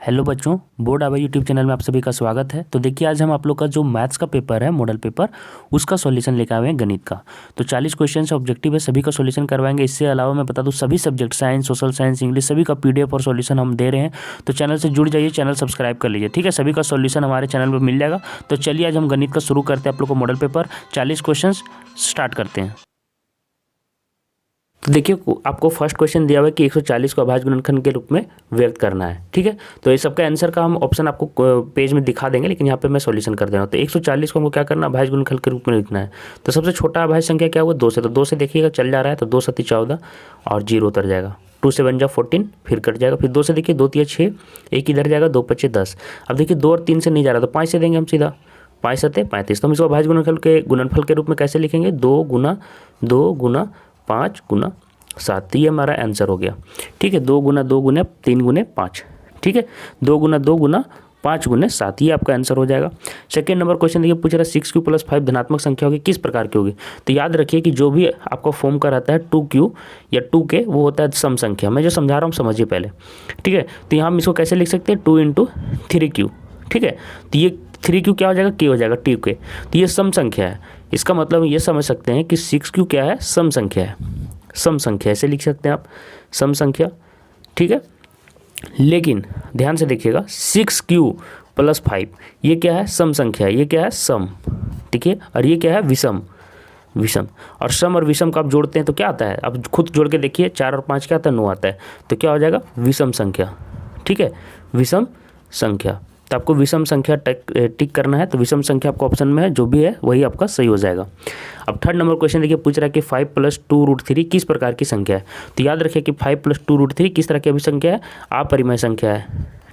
Hello बच्चों, board आवा YouTube channel में आप सभी का स्वागत है। तो देखिए आज हम आप लोग का जो मैथ्स का पेपर है, मॉडल पेपर, उसका सॉल्यूशन लेकर आए हैं गणित का। तो 40 क्वेश्चन से ऑब्जेक्टिव है, सभी का सॉल्यूशन करवाएंगे। इससे अलावा मैं बता दूं सभी subject science, social science, English सभी का पीडीएफ और सॉल्यूशन हम दे रहे हैं। तो चैनल से जुड़ जाइए, चैनल सब्सक्राइब कर लीजिए, ठीक है। सभी का सॉल्यूशन हमारे चैनल पर मिल जाएगा। तो चलिए आज हम गणित का शुरू करते हैं। आप लोग को मॉडल पेपर 40 क्वेश्चन स्टार्ट करते हैं। तो देखिए आपको फर्स्ट क्वेश्चन दिया हुआ है कि 140 को अभाज्य गुणनखंड के रूप में व्यक्त करना है, ठीक है। तो ये सबका आंसर का हम ऑप्शन आपको पेज में दिखा देंगे, लेकिन यहाँ पे मैं सॉल्यूशन कर दे रहा हूँ। तो 140 को हमको क्या करना है, अभाज्य गुणनखंड के रूप में लिखना है। तो सबसे छोटा अभाज्य संख्या क्या हुआ, 2 से। तो 2 से देखिएगा चल जा रहा है, तो 2 7 14 और 0 उतर जाएगा। 2 से 1 जा 14, फिर कट जाएगा। फिर 2 से देखिए 2 3 6, 1 इधर जाएगा, 2 5 10। अब देखिए 2 और 3 से नहीं जा रहा, तो 5 से देंगे हम सीधा, 5 7 35। तो हम इसको अभाज्य गुणनफल के रूप में कैसे लिखेंगे, 2 गुना 2 गुना 5 गुना 7। ये हमारा आंसर हो गया, ठीक है। 2 गुना 2 गुना 3 गुने 5, ठीक है। 2 गुना 2 गुना 5 गुने 7, ये आपका आंसर हो जाएगा। सेकंड नंबर क्वेश्चन देखिए पूछ रहा है 6q + 5 धनात्मक संख्या होगी, किस प्रकार की होगी। तो याद रखिए कि जो भी आपका फॉर्म का रहता है 2q या 2k, वो होता है सम संख्या। मैं जो समझा रहा हूँ समझिए पहले, ठीक है। तो यहाँ हम इसको कैसे लिख सकते हैं, 2 × 3q, ठीक है। तो ये 3q क्या हो जाएगा, k हो जाएगा, 2k। तो ये सम संख्या है। इसका मतलब ये समझ सकते हैं कि 6q क्या है, सम संख्या है। सम संख्या ऐसे लिख सकते हैं आप, सम संख्या, ठीक है। लेकिन ध्यान से देखिएगा 6q + 5 ये क्या है, सम संख्या है। ये क्या है, सम, ठीक है। और ये क्या है, विषम। विषम और सम और विषम का आप जोड़ते हैं तो क्या आता है, अब खुद जोड़ के देखिए, 4 और 5 क्या आता है, 9 आता है। तो क्या हो जाएगा, विषम संख्या, ठीक है, विषम संख्या। तो आपको विषम संख्या टिक करना है। तो विषम संख्या आपको ऑप्शन में है, जो भी है वही आपका सही हो जाएगा। अब थर्ड नंबर क्वेश्चन देखिए पूछ रहा है कि 5 + 2√3 किस प्रकार की संख्या है। तो याद रखिए कि 5 + 2√3 किस तरह की अभिसंख्या है, अपरिमेय संख्या है,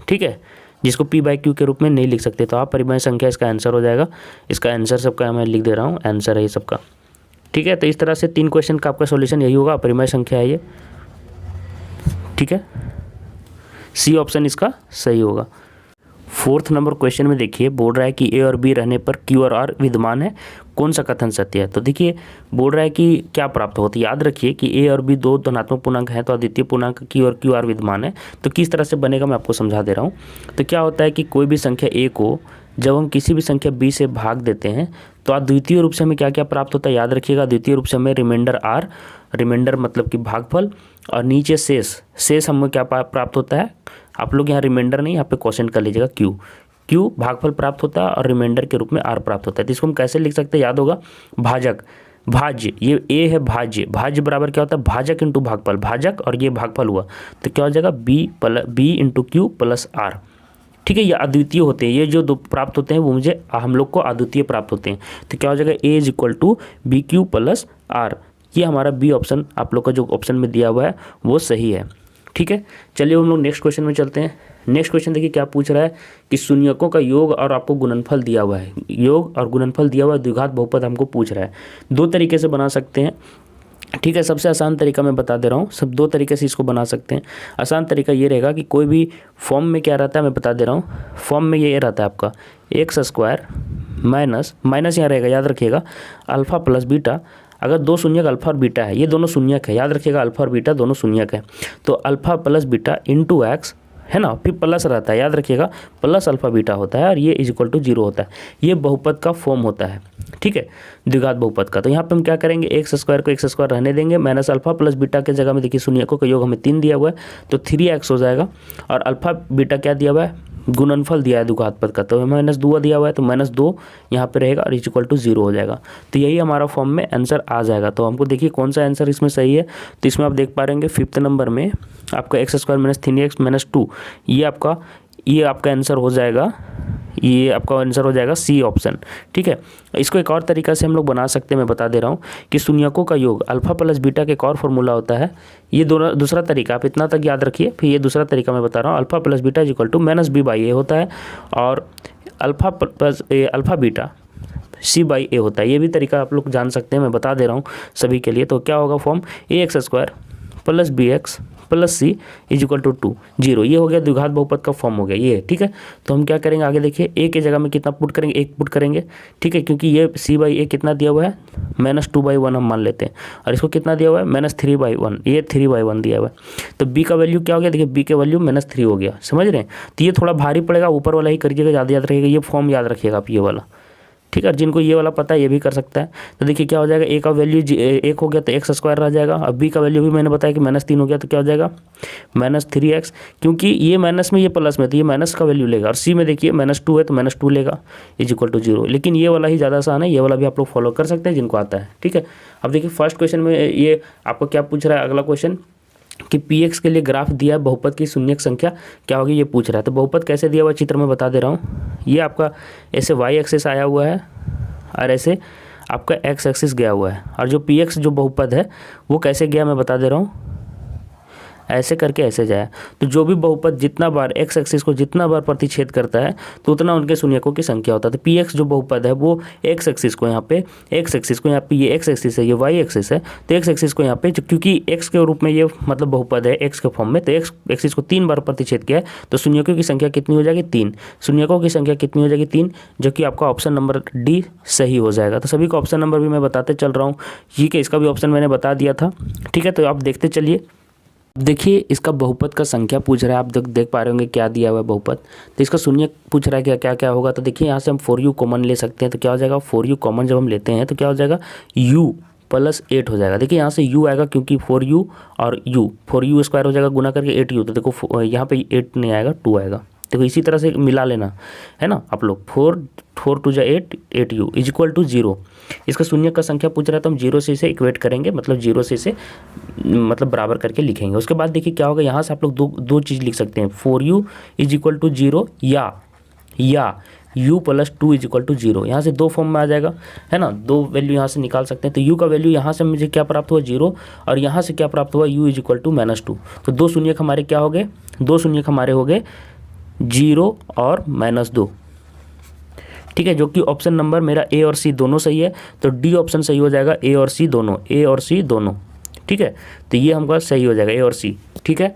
ठीक है, जिसको p/q के रूप में नहीं लिख सकते। तो अपरिमेय संख्या इसका आंसर हो जाएगा। इसका आंसर सबका मैं लिख दे रहा हूँ, आंसर है ये सबका, ठीक है। तो इस तरह से 3 क्वेश्चन का आपका सोल्यूशन यही होगा, अपरिमेय संख्या है ये, ठीक है। सी ऑप्शन इसका सही होगा। फोर्थ नंबर क्वेश्चन में देखिए बोल रहा है कि ए और बी रहने पर क्यू और आर विद्यमान है, कौन सा कथन सत्य है। तो देखिए बोल रहा है कि क्या प्राप्त होता है। याद रखिए कि ए और बी 2 धनात्मक पूर्णांक हैं, तो अद्वितीय पूर्णांक क्यू और क्यू आर विद्यमान है। तो किस तरह से बनेगा मैं आपको समझा दे रहा हूँ। तो क्या होता है कि कोई भी संख्या ए को जब हम किसी भी संख्या बी से भाग देते हैं तो अद्वितीय रूप से हमें क्या क्या प्राप्त होता है, याद रखिएगा अद्वितीय रूप से हमें रिमाइंडर आर, रिमाइंडर मतलब कि भागफल, और नीचे शेष हमें क्या प्राप्त होता है, आप लोग यहाँ रिमाइंडर नहीं, यहाँ पे क्वेश्चन कर लीजिएगा क्यू भागफल प्राप्त होता है और रिमाइंडर के रूप में आर प्राप्त होता है। तो इसको हम कैसे लिख सकते हैं, याद होगा भाजक, भाज्य, ये ए है भाज्य, भाज्य बराबर क्या होता है, भाजक इंटू भागफल, भाजक और ये भागफल हुआ तो क्या हो जाएगा, बी × q + आर, ठीक है। ये अद्वितीय होते हैं, ये जो 2 प्राप्त होते हैं वो मुझे हम लोग को अद्वितीय प्राप्त होते हैं। तो क्या हो जाएगा, a = bq + r। ये हमारा बी ऑप्शन आप लोग का जो ऑप्शन में दिया हुआ है वो सही है, ठीक है। चलिए हम लोग नेक्स्ट क्वेश्चन में चलते हैं। नेक्स्ट क्वेश्चन देखिए क्या पूछ रहा है कि शून्यकों का योग और आपको गुणनफल दिया हुआ है, योग और गुणनफल दिया हुआ है, द्विघात बहुपद हमको पूछ रहा है। 2 तरीके से बना सकते हैं, ठीक है। सबसे आसान तरीका मैं बता दे रहा हूँ, सब 2 तरीके से इसको बना सकते हैं। आसान तरीका ये रहेगा कि कोई भी फॉर्म में क्या रहता है मैं बता दे रहा हूँ। फॉर्म में ये रहता है आपका x² माइनस यहाँ रहेगा, याद रखिएगा अल्फा + बीटा। अगर 2 शून्यक अल्फा और बीटा है, ये दोनों शून्यक है, याद रखिएगा अल्फा और बीटा दोनों शून्यक है। तो अल्फा + बीटा × x है ना, फिर प्लस रहता है, याद रखिएगा प्लस अल्फा बीटा होता है और ये = 0 होता है। ये बहुपद का फॉर्म होता है, ठीक है, द्विघात बहुपद का। तो यहाँ पे हम क्या करेंगे, x² को x² रहने देंगे, माइनस अल्फा + बीटा के जगह में देखिए शून्यकों का योग हमें 3 दिया हुआ है तो 3x हो जाएगा। और अल्फा बीटा क्या दिया हुआ है, गुणनफल दिया है द्विघात पद का, तो -2 दिया हुआ है तो -2 यहाँ पे रहेगा और = 0 हो जाएगा। तो यही हमारा फॉर्म में आंसर आ जाएगा। तो हमको देखिए कौन सा आंसर इसमें सही है। तो इसमें आप देख पा रहे हैं 5th नंबर में आपका x² - 3x - 2 ये आपका आंसर हो जाएगा, ये आपका आंसर हो जाएगा सी ऑप्शन, ठीक है। इसको एक और तरीका से हम लोग बना सकते हैं, मैं बता दे रहा हूँ कि शून्यकों का योग अल्फा + बीटा का एक और फॉर्मूला होता है। ये दूसरा तरीका, आप इतना तक याद रखिए। फिर ये दूसरा तरीका मैं बता रहा हूँ, अल्फा + बीटा = -b/a होता है और अल्फा बीटा c/a होता है। ये भी तरीका आप लोग जान सकते हैं, मैं बता दे रहा हूँ सभी के लिए। तो क्या होगा form, ax² + bx plus C is equal to 2 0। ये हो गया द्विघात बहुपद का फॉर्म हो गया ये, ठीक है। तो हम क्या करेंगे आगे देखिए, ए के जगह में कितना पुट करेंगे, 1 पुट करेंगे, ठीक है, क्योंकि ये c/a कितना दिया हुआ है -2/1 हम मान लेते हैं, और इसको कितना दिया हुआ है -3/1, ये 3/1 दिया हुआ है। तो b का वैल्यू क्या हो गया, देखिए b का वैल्यू -3 हो गया, समझ रहे हैं। तो ये थोड़ा भारी पड़ेगा, ऊपर वाला ही करिएगा, ज़्यादा याद रखिएगा, ये फॉर्म याद रखिएगा आप, ये वाला, ठीक है। जिनको ये वाला पता है ये भी कर सकता है। तो देखिए क्या हो जाएगा, ए का वैल्यू 1 हो गया तो x² रह जाएगा, अब बी का वैल्यू भी मैंने बताया कि -3 हो गया, तो क्या हो जाएगा -3x, क्योंकि ये माइनस में ये प्लस में, तो ये माइनस का वैल्यू लेगा, और सी में देखिए -2 है तो -2 लेगा इज इक्वल टू 0। लेकिन ये वाला ही ज़्यादा आसान है, ये वाला भी आप लोग फॉलो कर सकते हैं जिनको आता है, ठीक है। अब देखिए फर्स्ट क्वेश्चन में ये आपको क्या पूछ रहा है, अगला क्वेश्चन कि px के लिए ग्राफ दिया, बहुपद की शून्यक संख्या क्या होगी ये पूछ रहा है। तो बहुपद कैसे दिया हुआ चित्र में बता दे रहा हूँ, ये आपका ऐसे y एक्सिस आया हुआ है और ऐसे आपका x एक्सिस गया हुआ है, और जो px जो बहुपद है वो कैसे गया मैं बता दे रहा हूँ, ऐसे करके ऐसे जाए। तो जो भी बहुपद जितना बार x एक्सिस को जितना बार प्रतिच्छेद करता है तो उतना उनके शून्यकों की संख्या होता है। तो px जो बहुपद है वो x एक्सिस को यहाँ पे ये x एक्सिस है, ये y एक्सिस है, तो x एक्सिस को यहाँ पे क्योंकि x के रूप में ये मतलब बहुपद है x के फॉर्म में, तो x एक्सिस को 3 बार प्रतिच्छेद किया है, तो शून्यकों की संख्या कितनी हो जाएगी 3, शून्यकों की संख्या कितनी हो जाएगी 3, जो कि आपका ऑप्शन नंबर डी सही हो जाएगा। तो सभी का ऑप्शन नंबर भी मैं बताते चल रहा हूँ, ठीक है, इसका भी ऑप्शन मैंने बता दिया था, ठीक है। तो आप देखते चलिए, देखिए इसका बहुपद का संख्या पूछ रहा है, आप देख पा रहे होंगे क्या दिया हुआ है बहुपद। तो इसका शून्य पूछ रहा है क्या क्या क्या होगा, तो देखिए यहाँ से हम 4u कॉमन ले सकते हैं, तो क्या हो जाएगा 4u कॉमन जब हम लेते हैं तो क्या हो जाएगा u + 8 हो जाएगा। देखिए यहाँ से u आएगा क्योंकि 4u और u 4u² हो जाएगा गुना करके 8u, तो देखो यहाँ पे 8 नहीं आएगा 2 आएगा। देखो इसी तरह से मिला लेना है ना आप लोग, 4 2 8 8u इज इक्वल टू 0। इसका शून्य का संख्या पूछ रहा है तो हम 0 से इसे इक्वेट करेंगे, मतलब 0 से इसे मतलब बराबर करके लिखेंगे। उसके बाद देखिए क्या होगा, यहाँ से आप लोग दो चीज़ लिख सकते हैं, 4u इज इक्वल टू 0 या u + 2 इज इक्वल टू 0। यहाँ से दो फॉर्म में आ जाएगा, है ना, दो वैल्यू यहाँ से निकाल सकते हैं। तो u का वैल्यू यहाँ से मुझे क्या प्राप्त हुआ 0, और यहाँ से क्या प्राप्त हुआ u इज इक्वल टू -2। तो दो शून्यक हमारे क्या हो गए, दो शून्यक हमारे हो गए 0 और -2, ठीक है, जो कि ऑप्शन नंबर मेरा ए और सी दोनों सही है। तो डी ऑप्शन सही हो जाएगा, ए और सी दोनों, ठीक है। तो ये हमका सही हो जाएगा ए और सी, ठीक है।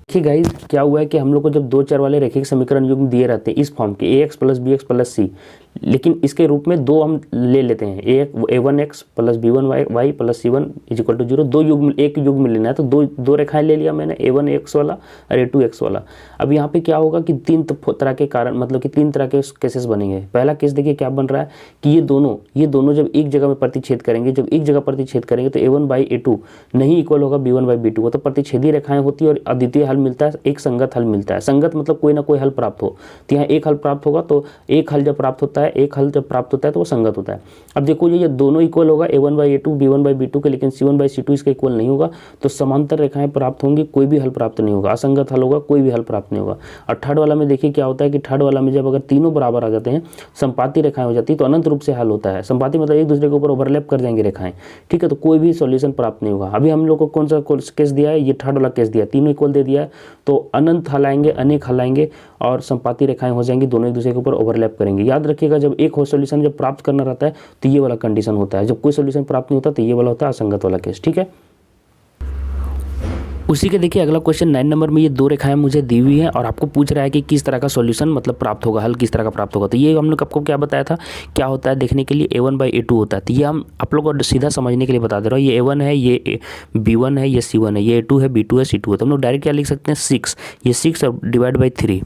देखिए गाइस क्या हुआ है कि हम लोग को जब दो चर वाले रैखिक समीकरण युग्म दिए रहते हैं इस फॉर्म के ax + bx + c, लेकिन इसके रूप में दो हम ले लेते हैं, a1x + b1y + c1 is equal to 0। दो युग्म, एक युग्म लेना है तो दो रेखाएं ले लिया मैंने, a1x वाला और a2x वाला। अब यहाँ पे क्या होगा कि तीन तरह के कारण, मतलब कि 3 तरह के केसेस बनेंगे। पहला केस देखिए क्या बन रहा है कि ये दोनों जब एक जगह में प्रतिच्छेद करेंगे, जब एक जगह प्रतिच्छेद करेंगे तो a1/a2 नहीं इक्वल होगा b1/b2, वो तो प्रतिच्छेदी रेखाएं होती है और अद्वितीय हल मिलता है, एक संगत हल मिलता है। संगत मतलब कोई ना कोई हल प्राप्त हो, तो यहाँ एक हल प्राप्त होगा, तो एक हल जब प्राप्त होता है, एक हल जब प्राप्त होता है तो वो संगत होता है। अब देखो ये दोनों इक्वल होगा a1/a2 b1/b2 के, लेकिन c1/c2 इसका इक्वल नहीं होगा, तो समांतर रेखाएं प्राप्त होंगी, कोई भी हल प्राप्त नहीं होगा, असंगत हल होगा, कोई भी हल प्राप्त नहीं होगा। और थर्ड वाला में देखिए क्या होता है कि थर्ड वाला में जब अगर तीनों बराबर आ जाते हैं, संपाती रेखाएं हो जाती है, तो अनंत रूप से हल होता है। संपाती मतलब एक दूसरे के ऊपर ओवरलैप कर जाएंगे रेखाएं, ठीक है, तो कोई भी सॉल्यूशन प्राप्त नहीं होगा। अभी हम लोग को कौन सा केस दिया है, ये थर्ड वाला केस दिया, तीनों इक्वल दे दिया है, तो अनंत हल आएंगे, अनेक हल आएंगे और संपाती रेखाएं हो जाएंगी, दोनों एक दूसरे के ऊपर ओवरलैप करेंगे। याद रखिएगा जब एक हो सॉल्यूशन जब प्राप्त करना रहता है तो ये वाला कंडीशन होता है, जब कोई सॉल्यूशन प्राप्त नहीं होता तो ये वाला होता है असंगत वाला केस, ठीक है। उसी के देखिए अगला क्वेश्चन 9 नंबर में ये दो रेखाएं मुझे दी हुई हैं और आपको पूछ रहा है कि किस तरह का सॉल्यूशन मतलब प्राप्त होगा, हल किस तरह का प्राप्त होगा। तो ये हम लोग आपको क्या बताया था, क्या होता है देखने के लिए a1/a2 होता है। तो ये हम आप लोग को सीधा समझने के लिए बता दे रहा हूँ, ये a1 है, ये b1 है, ये c1 है, ये a2 है, b2 है, c2 है। तो हम लोग डायरेक्ट क्या लिख सकते हैं 6, ये 6 और /3,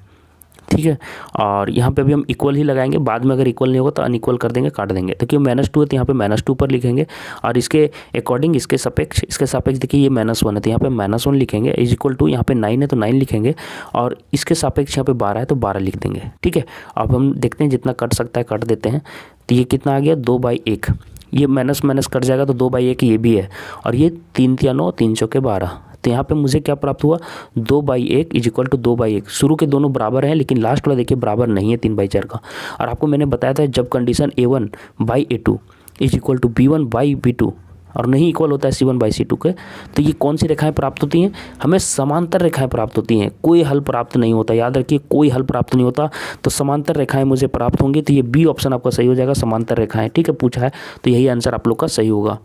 ठीक है। और यहाँ पे अभी हम इक्वल ही लगाएंगे, बाद में अगर इक्वल नहीं होगा तो अनइक्वल कर देंगे, काट देंगे। तो क्यों -2 है तो यहाँ पे -2 पर लिखेंगे, और इसके अकॉर्डिंग इसके सापेक्ष देखिए ये -1 है तो यहाँ पे -1 लिखेंगे, इज इक्वल टू यहाँ पे 9 है तो 9 लिखेंगे, और इसके सापेक्ष यहाँ पे 12 है तो 12 लिख देंगे, ठीक है। अब हम देखते हैं जितना कट सकता है काट देते हैं। तो ये कितना आ गया 2/1, ये माइनस कट जाएगा तो 2/1 ये भी है, और ये 3 × 9 3 × 12। तो यहाँ पे मुझे क्या प्राप्त हुआ 2/1 इज इक्वल टू 2/1। शुरू के दोनों बराबर हैं लेकिन लास्ट वाला देखिए बराबर नहीं है 3/4 का। और आपको मैंने बताया था जब condition a1/a2 is equal to b1/b2 और नहीं इक्वल होता है c1/c2 के, तो ये कौन सी रेखाएं प्राप्त होती हैं, हमें समांतर रेखाएं प्राप्त होती हैं, कोई हल प्राप्त नहीं होता। याद रखिए कोई हल प्राप्त नहीं होता, तो समांतर रेखाएं मुझे प्राप्त होंगी। तो ये बी ऑप्शन आपका सही हो जाएगा, समांतर रेखाएं, ठीक है, पूछा है तो यही आंसर आप लोग का सही होगा।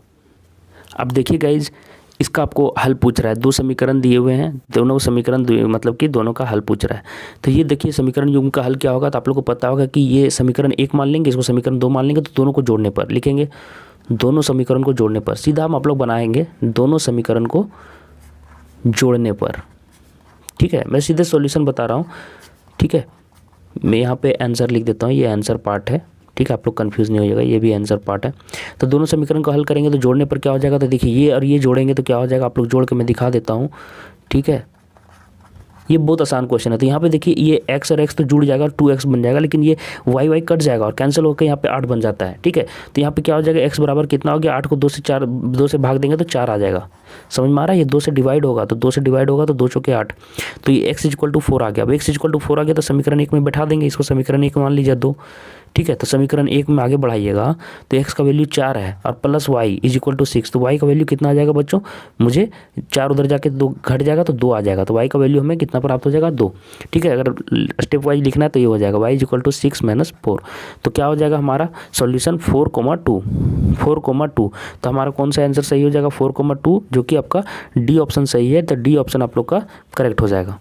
अब देखिए गाइज इसका आपको हल पूछ रहा है, दो समीकरण दिए हुए हैं, दोनों समीकरण मतलब कि दोनों का हल पूछ रहा है। तो ये देखिए समीकरण युग्म का हल क्या होगा, तो आप लोग को पता होगा कि ये समीकरण 1 मान लेंगे, इसको समीकरण 2 मान लेंगे, तो दोनों को जोड़ने पर लिखेंगे, दोनों समीकरण को जोड़ने पर सीधा हम आप लोग बनाएंगे दोनों समीकरण को जोड़ने पर। ठीक है, मैं सीधे सॉल्यूशन बता रहा हूँ। ठीक है, मैं यहाँ पे आंसर लिख देता हूँ, ये आंसर पार्ट है। ठीक है, आप लोग कंफ्यूज नहीं हो जाएगा, ये भी आंसर पार्ट है। तो दोनों समीकरण को हल करेंगे तो जोड़ने पर क्या हो जाएगा, तो देखिए ये और ये जोड़ेंगे तो क्या हो जाएगा, आप लोग जोड़ के मैं दिखा देता हूँ। ठीक है, ये बहुत आसान क्वेश्चन है। तो यहाँ पे देखिए ये x और x तो जुड़ जाएगा, 2x बन जाएगा, लेकिन ये y कट जाएगा और कैंसिल होकर यहाँ पे 8 बन जाता है। ठीक है, तो यहाँ पे क्या हो जाएगा, x बराबर कितना हो गया, 8 को 2 से भाग देंगे तो 4 आ जाएगा। समझ में आ रहा है, ये 2 से डिवाइड होगा तो 2 से डिवाइड होगा तो 2 चौके 8, तो ये x = 4 आ गया। अब x = 4 आ गया तो समीकरण 1 में बैठा देंगे, इसको समीकरण 1 मान लीजिए 2। ठीक है, तो समीकरण 1 में आगे बढ़ाइएगा तो x का वैल्यू 4 है और प्लस y = 6, तो y का वैल्यू कितना आ जाएगा बच्चों, मुझे 4 उधर जाके 2 घट जाएगा तो 2 आ जाएगा, तो y का वैल्यू हमें कितना प्राप्त हो जाएगा, 2। ठीक है, अगर स्टेप वाइज लिखना है तो ये हो जाएगा y = 6 - 4। तो क्या हो जाएगा हमारा सॉल्यूशन 4,2। तो हमारा कौन सा आंसर सही हो जाएगा, 4,2, जो कि आपका डी ऑप्शन सही है। तो डी ऑप्शन आप लोग का करेक्ट हो जाएगा।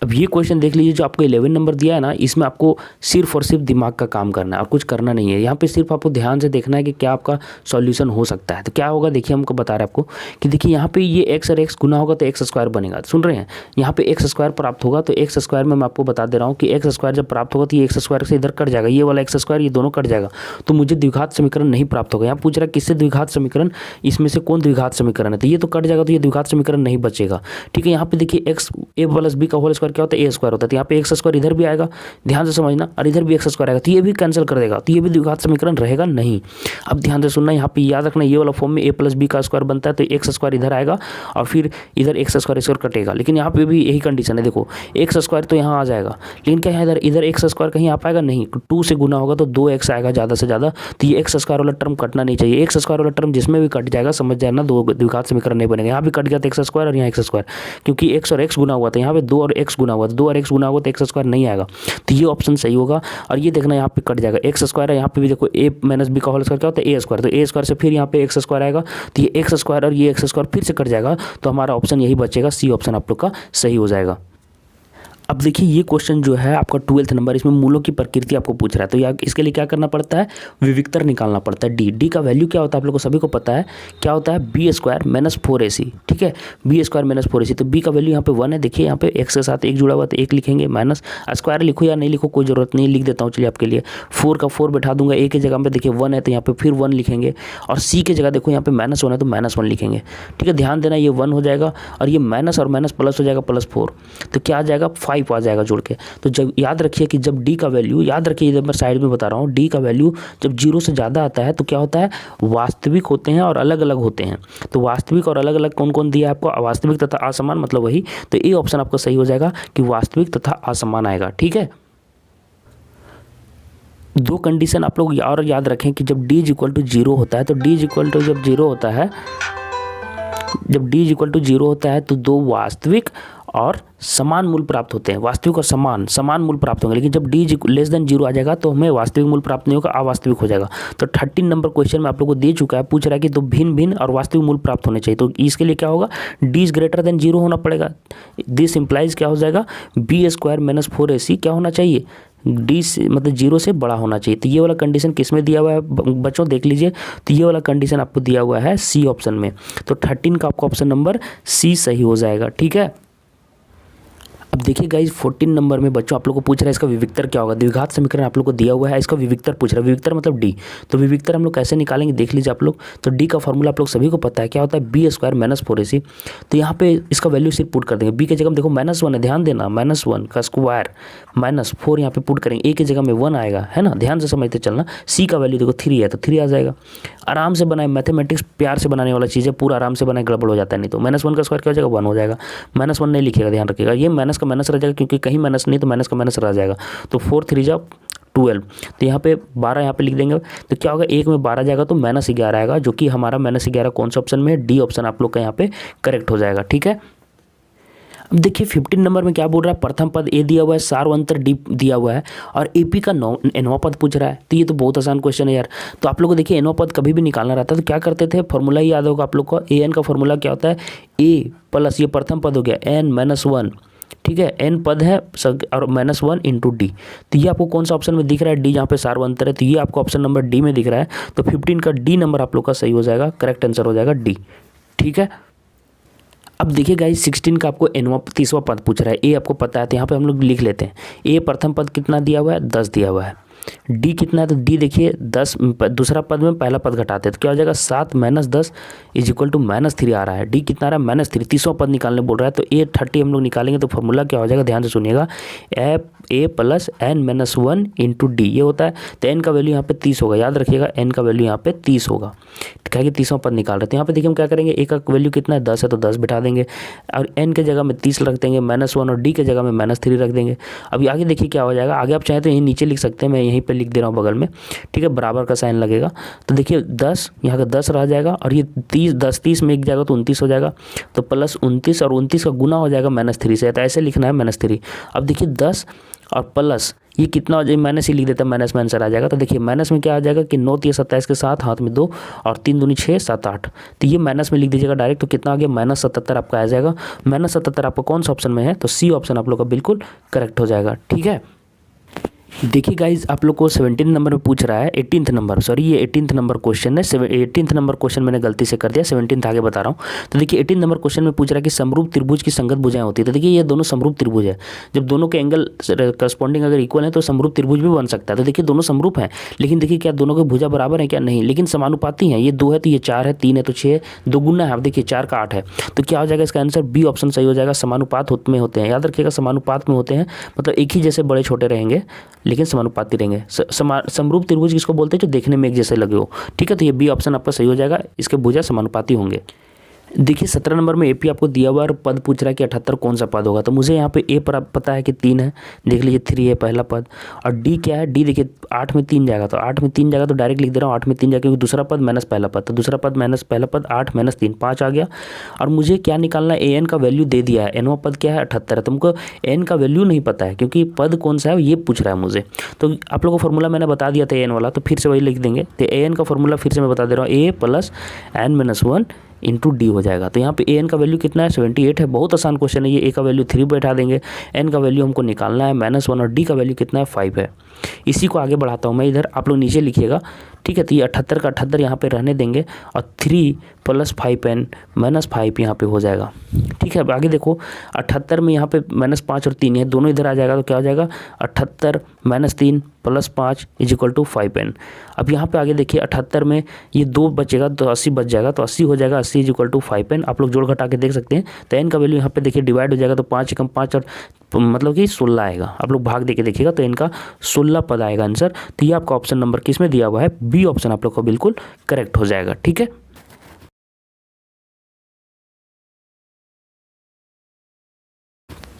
अब ये क्वेश्चन देख लीजिए, जो आपको 11 नंबर दिया है ना, इसमें आपको सिर्फ और सिर्फ दिमाग का काम करना है और कुछ करना नहीं है। यहाँ पे सिर्फ आपको ध्यान से देखना है कि क्या आपका सॉल्यूशन हो सकता है। तो क्या होगा, देखिए हमको बता रहे हैं आपको कि देखिए यहाँ पे ये x और x गुना होगा तो x² बनेगा। सुन रहे हैं, यहाँ पे x² प्राप्त होगा तो x² में मैं आपको बता दे रहा हूँ कि x² जब प्राप्त होगा तो ये x² से इधर कट जाएगा, ये वाला x², ये दोनों कट जाएगा, तो मुझे द्विघात समीकरण नहीं प्राप्त होगा। यहाँ पूछ रहा है किससे द्विघात समीकरण, इसमें से कौन द्विघात समीकरण है, तो ये तो कट जाएगा, तो ये द्विघात समीकरण नहीं बचेगा। ठीक है, यहाँ पे देखिए x a + b का होल स्क्वायर क्या होता है, a² होता है, यहाँ पे x² इधर भी आएगा, ध्यान से समझना, और इधर भी x² आएगा, तो ये भी कैंसिल कर देगा, तो ये भी द्विघात समीकरण रहेगा नहीं। अब ध्यान से सुनना, यहाँ पे याद रखना, ये वाला फॉर्म में a + b का स्क्वायर बनता है, तो x² इधर आएगा और फिर इधर x² कटेगा, लेकिन यहाँ पे भी यही कंडीशन है। देखो x² तो यहाँ आ जाएगा, लेकिन क्या है इधर x² कहीं आ पाएगा नहीं, 2 से गुना होगा तो 2x आएगा ज़्यादा से ज़्यादा, तो ये x² वाला टर्म कटना नहीं चाहिए। x² वाला टर्म जिसमें भी कट जाएगा समझ जाए ना, दो द्विघात समीकरण नहीं बनेगा। यहाँ भी कट गया तो x² और यहाँ x², क्योंकि x और x गुना हुआ था, यहाँ पे 2 और x गुना हुआ, 2 और x गुना हुआ तो x² नहीं आएगा, तो ये ऑप्शन सही होगा। और ये देखना यहाँ पे कट जाएगा, x² है, यहाँ पे भी देखो a - b का होल स्क्वायर क्या होता है, a², तो a² से फिर यहाँ पे x² आएगा, तो ये x² और ये x² फिर से कट जाएगा, तो हमारा ऑप्शन यही बचेगा, सी ऑप्शन आप लोग का सही हो जाएगा। अब देखिए ये क्वेश्चन जो है आपका 12th नंबर, इसमें मूलों की प्रकृति आपको पूछ रहा है, तो यार इसके लिए क्या करना पड़ता है, विविक्तर निकालना पड़ता है। डी का वैल्यू क्या होता है आप लोग को सभी को पता है, क्या होता है, b² - 4ac। ठीक है, b² - 4ac, तो b का वैल्यू यहाँ पे 1 है। देखिए यहाँ पे x के साथ 1 जुड़ा हुआ तो 1 लिखेंगे, माइनस स्क्वायर लिखो या नहीं लिखो कोई ज़रूरत नहीं, लिख देता हूँ चलिए आपके लिए। 4 का 4 बैठा दूंगा, a की जगह पे देखिए 1 है तो यहाँ पे फिर 1 लिखेंगे, और c की जगह देखो यहाँ पे -1 है तो -1 लिखेंगे। ठीक है, ध्यान देना, ये 1 हो जाएगा और ये माइनस और माइनस प्लस हो जाएगा, +4, तो क्या आ जाएगा, 5 आ जाएगा जोड़ के। तो जब याद रखिए कि जब डी का वैल्यू, याद रखिए इधर मैं साइड में बता रहा हूँ, डी का वैल्यू जब 0 से ज़्यादा आता है तो क्या होता है, वास्तविक होते हैं और अलग अलग होते हैं। तो वास्तविक और अलग अलग कौन कौन दिया है आपको, अवास्तविक तथा असमान, मतलब वही, तो ये ऑप्शन आपका सही हो जाएगा कि वास्तविक तथा असमान आएगा। ठीक है, दो कंडीशन आप लोग और याद रखें कि जब d = 0 होता है, तो d जब 0 होता है, जब d = 0 होता है तो दो वास्तविक और समान मूल प्राप्त होते हैं, वास्तविक और समान मूल प्राप्त होंगे। लेकिन जब d < 0 आ जाएगा तो हमें वास्तविक मूल प्राप्त नहीं होगा, अवास्तविक हो जाएगा। तो 13 नंबर क्वेश्चन में आप लोगों को दे चुका है, पूछ रहा है कि तो भिन्न भिन्न और वास्तविक मूल प्राप्त होने चाहिए, तो इसके लिए क्या होगा, d > 0 होना पड़ेगा। दिस इम्प्लाइज क्या हो जाएगा, b² - 4ac क्या होना चाहिए, डी से मतलब 0 से बड़ा होना चाहिए। तो ये वाला कंडीशन किस में दिया हुआ है बच्चों, देख लीजिए, तो ये वाला कंडीशन आपको दिया हुआ है सी ऑप्शन में। तो 13 का आपका ऑप्शन नंबर सी सही हो जाएगा। ठीक है, अब देखिए गाइज 14 नंबर में बच्चों आप लोग को पूछ रहा है इसका विविक्तर क्या होगा। द्विघात समीकरण आप लोग को दिया हुआ है, इसका विविक्तर पूछ रहा है। विविक्तर मतलब डी, तो विविक्तर हम लोग कैसे निकालेंगे देख लीजिए आप लोग। तो डी का फॉर्मूला आप लोग सभी को पता है, क्या होता है, b² - 4ac। तो यहाँ पे इसका वैल्यू सिर्फ पुट कर देंगे, b की जगह में देखो -1 है, ध्यान देना, -1 का स्क्वायर -4 यहाँ पे पुट करेंगे, a की जगह में 1 आएगा, है ना, ध्यान से समझते चलना। c का वैल्यू देखो 3 है तो 3 आ जाएगा। आराम से बनाए, मैथमेटिक्स प्यार से बनाने वाला चीज़ है, पूरा आराम से बनाए, गड़बड़ हो जाता है नहीं तो। -1 का स्क्वायर क्या हो जाएगा, 1 हो जाएगा, -1 नहीं लिखेगा, ध्यान रखिएगा, ये माइनस का माइनस रह जाएगा, क्योंकि कहीं माइनस नहीं तो माइनस का माइनस रह जाएगा। तो 4 3 जा 12, तो यहाँ पे 12 यहाँ पे लिख देंगे, तो क्या होगा, 1 में 12 जाएगा तो -11 आएगा, जो कि हमारा -11 कौन सा ऑप्शन में है, डी ऑप्शन आप लोग का यहाँ पे करेक्ट हो जाएगा। ठीक है, अब देखिए 15 नंबर में क्या बोल रहा है, प्रथम पद ए दिया हुआ है, सार्वंतर डी दिया हुआ है और एपी का nवां पद पूछ रहा है। तो ये तो बहुत आसान क्वेश्चन है यार। तो आप लोग को देखिए nवां पद कभी भी निकालना रहता है तो क्या करते थे, फॉर्मूला ही याद होगा आप लोग को, एन का फॉर्मूला क्या होता है, ए प्लस ये प्रथम पद हो गया एन माइनस वन, ठीक है, एन पद है और माइनस वन इंटू डी। तो ये आपको कौन सा ऑप्शन में दिख रहा है, डी, जहाँ पे सार्वंतर है, तो ये आपको ऑप्शन नंबर डी में दिख रहा है। तो 15 का डी नंबर आप लोग का सही हो जाएगा, करेक्ट आंसर हो जाएगा डी, ठीक है। अब देखिए गाइस 16 का आपको एनवा 30वां पद पूछ रहा है, ए आपको पता है तो यहाँ पे हम लोग लिख लेते हैं। ए प्रथम पद कितना दिया हुआ है, 10 दिया हुआ है। डी कितना है, तो डी देखिए 10 दूसरा पद में पहला पद घटाते हैं तो क्या हो जाएगा, 7 माइनस 10 इज इक्वल टू -3 आ रहा है। डी कितना आ रहा है, -3, 30वां पद निकालने बोल रहा है। तो ए 30 हम लोग निकालेंगे तो फॉर्मूला क्या हो जाएगा, ध्यान से सुनिएगा, A plus N minus one into D ये होता है। तो एन का वैल्यू यहाँ पे 30 होगा, याद रखिएगा एन का वैल्यू यहाँ पे 30 होगा, क्या कि 30वां पद निकाल रहे थे। यहाँ पे देखिए हम क्या करेंगे, ए का वैल्यू कितना है 10 है तो 10 बिठा देंगे और एन के जगह में 30 रख देंगे -1 और डी के जगह में -3 रख देंगे। अभी आगे देखिए क्या हो जाएगा, आगे आप चाहें तो यहीं नीचे लिख सकते हैं, मैं यहीं पे लिख दे रहा हूँ बगल में, ठीक है, बराबर का साइन लगेगा। तो देखिए 10 यहाँ का 10 रह जाएगा और ये 10 30 में एक जाएगा तो 29 हो जाएगा, तो प्लस 29 और 29 का गुना हो जाएगा -3 से, तो ऐसे लिखना है -3। अब देखिए 10 और प्लस ये कितना हो जाएगा, माइनस ही लिख देता है, माइनस में आंसर आ जाएगा। तो देखिए माइनस में क्या आ जाएगा कि 9 3 27 के साथ हाथ में 2 और 3 दूनी 6 7 8, तो ये माइनस में लिख दीजिएगा डायरेक्ट। तो कितना आ गया, -77 आपका आ जाएगा। -77 आपका कौन सा ऑप्शन में है, तो सी ऑप्शन आप लोग का बिल्कुल करेक्ट हो जाएगा, ठीक है। देखिए गाइज आप लोग को 17 नंबर में पूछ रहा है, 18th नंबर, सॉरी ये 18th नंबर क्वेश्चन है। 18th नंबर क्वेश्चन मैंने गलती से कर दिया, 17th आगे बता रहा हूँ। तो देखिए 18 नंबर क्वेश्चन में पूछ रहा है कि समरूप त्रिभुज की संगत भुजाएं होती है। तो देखिए ये दोनों समरूप त्रिभुज है, जब दोनों के एंगल करस्पॉन्डिंग अगर इक्वल है तो समरूप त्रिभुज भी बन सकता है। तो देखिए दोनों समरूप हैं, लेकिन देखिए क्या दोनों के भुजा बराबर है क्या, नहीं, लेकिन समानुपाती हैं। ये 2 है तो ये 4 है, 3 है तो 6 है, 2 गुना है, अब देखिए 4 का 8 है। तो क्या हो जाएगा इसका आंसर, बी ऑप्शन सही हो जाएगा। समानुपात में होते हैं, याद रखिएगा समानुपात में होते हैं, मतलब एक ही जैसे बड़े छोटे रहेंगे लेकिन समानुपाती रहेंगे। समरूप त्रिभुज किसको बोलते हैं, जो देखने में एक जैसे लगे हो, ठीक है। तो ये बी ऑप्शन आपका सही हो जाएगा, इसके भुजा समानुपाती होंगे। देखिए 17 नंबर में एपी आपको दिया हुआ और पद पूछ रहा है कि 78 कौन सा पद होगा। तो मुझे यहाँ पे ए पर पता है कि 3 है, देख लीजिए 3 है पहला पद, और डी क्या है, डी देखिए 8 में 3 जाएगा, तो 8 में 3 जाएगा तो डायरेक्ट लिख दे रहा हूँ 8 में 3 जाएगा, क्योंकि दूसरा पद माइनस पहला पद, तो दूसरा पद माइनस पहला पद 8 माइनस 3 5 आ गया। और मुझे क्या निकालना है, ए एन का वैल्यू दे दिया है, एनवा पद क्या है 78 है, तुमको एन का वैल्यू नहीं पता है क्योंकि पद कौन सा है ये पूछ रहा है मुझे। तो आप लोगों को फॉर्मूला मैंने बता दिया था एन वाला, तो फिर से वही लिख देंगे। तो ए एन का फॉर्मूला फिर से मैं बता दे रहा हूँ, A plus N minus one into D हो जाएगा। तो यहाँ पे ए एन का वैल्यू कितना है, 78 है, बहुत आसान क्वेश्चन है ये। ए का वैल्यू 3 बैठा देंगे, एन का वैल्यू हमको निकालना है -1 और डी का वैल्यू कितना है 5 है। इसी को आगे बढ़ाता हूँ मैं इधर, आप लोग नीचे लिखिएगा, ठीक है। तो ये 78 का 78 यहाँ पे रहने देंगे और 3 + 5n -5 यहाँ पे हो जाएगा, ठीक है। अब आगे देखो 78 में यहाँ पे -5 और 3 है, दोनों इधर आ जाएगा तो क्या हो जाएगा 78 - 3 + 5 = 5n। अब यहाँ पे आगे देखिए 78 में ये 2 बचेगा तो 80 बच जाएगा, तो 80 हो जाएगा, 80 = 5n। आप लोग जोड़ घटा के देख सकते हैं। तो n का वैल्यू यहाँ पे देखिए डिवाइड हो जाएगा, तो 5 कम 5 और मतलब कि 16 आएगा। आप लोग भाग दे के देखिएगा तो इनका 16 पद आएगा आंसर। तो ये आपका ऑप्शन नंबर किस में दिया हुआ है, बी ऑप्शन आप लोग को बिल्कुल करेक्ट हो जाएगा, ठीक है।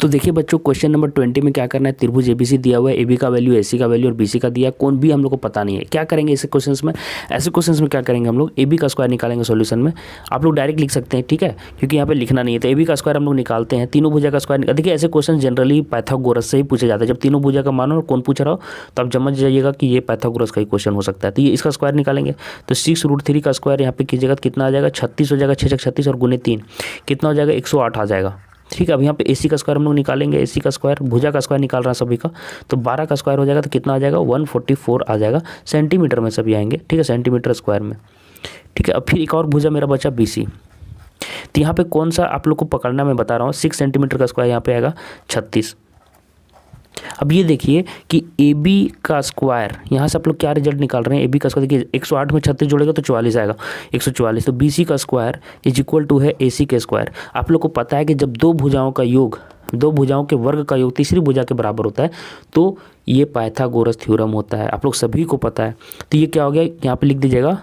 तो देखिए बच्चों क्वेश्चन नंबर 20 में क्या करना है, त्रिभुज एबीसी दिया हुआ है, एबी का वैल्यू, एसी का वैल्यू और बीसी का दिया, कौन भी हम लोग को पता नहीं है। क्या करेंगे ऐसे क्वेश्चंस में, ऐसे क्वेश्चंस में क्या करेंगे हम लोग, एबी का स्क्वायर निकालेंगे सॉल्यूशन में। आप लोग डायरेक्ट लिख सकते हैं, ठीक है, क्योंकि यहाँ पे लिखना नहीं है। तो एबी का स्क्वायर हम लोग निकालते हैं, तीनों भुजा का स्क्वायर। देखिए ऐसे क्वेश्चन जनरली पाइथागोरस से ही पूछे जाते हैं। जब तीनों भुजा का मानो कौन पूछ रहा हो तो आप समझ जाइएगा कि ये पाइथागोरस का ही क्वेश्चन हो सकता है। तो ये इसका स्क्वायर निकालेंगे, तो 6√3 का स्क्वायर यहाँ पे कीजिएगा, कितना आ जाएगा 36 हो जाएगा, 6 36 और गुने 3 कितना हो जाएगा 108 आ जाएगा, ठीक है। अब यहाँ पे एसी का स्क्वायर हम लोग निकालेंगे, एसी का स्क्वायर भुजा का स्क्वायर निकाल रहा है सभी का, तो 12 का स्क्वायर हो जाएगा, तो कितना आ जाएगा 144 आ जाएगा, सेंटीमीटर में सभी आएंगे, ठीक है, सेंटीमीटर स्क्वायर में, ठीक है। अब फिर एक और भुजा मेरा बचा बीसी, तो यहाँ पे कौन सा आप लोग को पकड़ना मैं बता रहा हूँ, 6 सेंटीमीटर का स्क्वायर यहाँ पे आएगा 36। अब ये देखिए कि ए बी का स्क्वायर, यहाँ से आप लोग क्या रिजल्ट निकाल रहे हैं, ए बी का स्क्वायर देखिए 108 में 36 जोड़ेगा तो 44 आएगा, 144। तो बी सी का स्क्वायर = है ए सी के स्क्वायर। आप लोग को पता है कि जब दो भुजाओं का योग, दो भुजाओं के वर्ग का योग तीसरी भुजा के बराबर होता है तो ये पाइथागोरस थ्योरम होता है, आप लोग सभी को पता है। तो ये क्या हो गया, यहाँ पर लिख दीजिएगा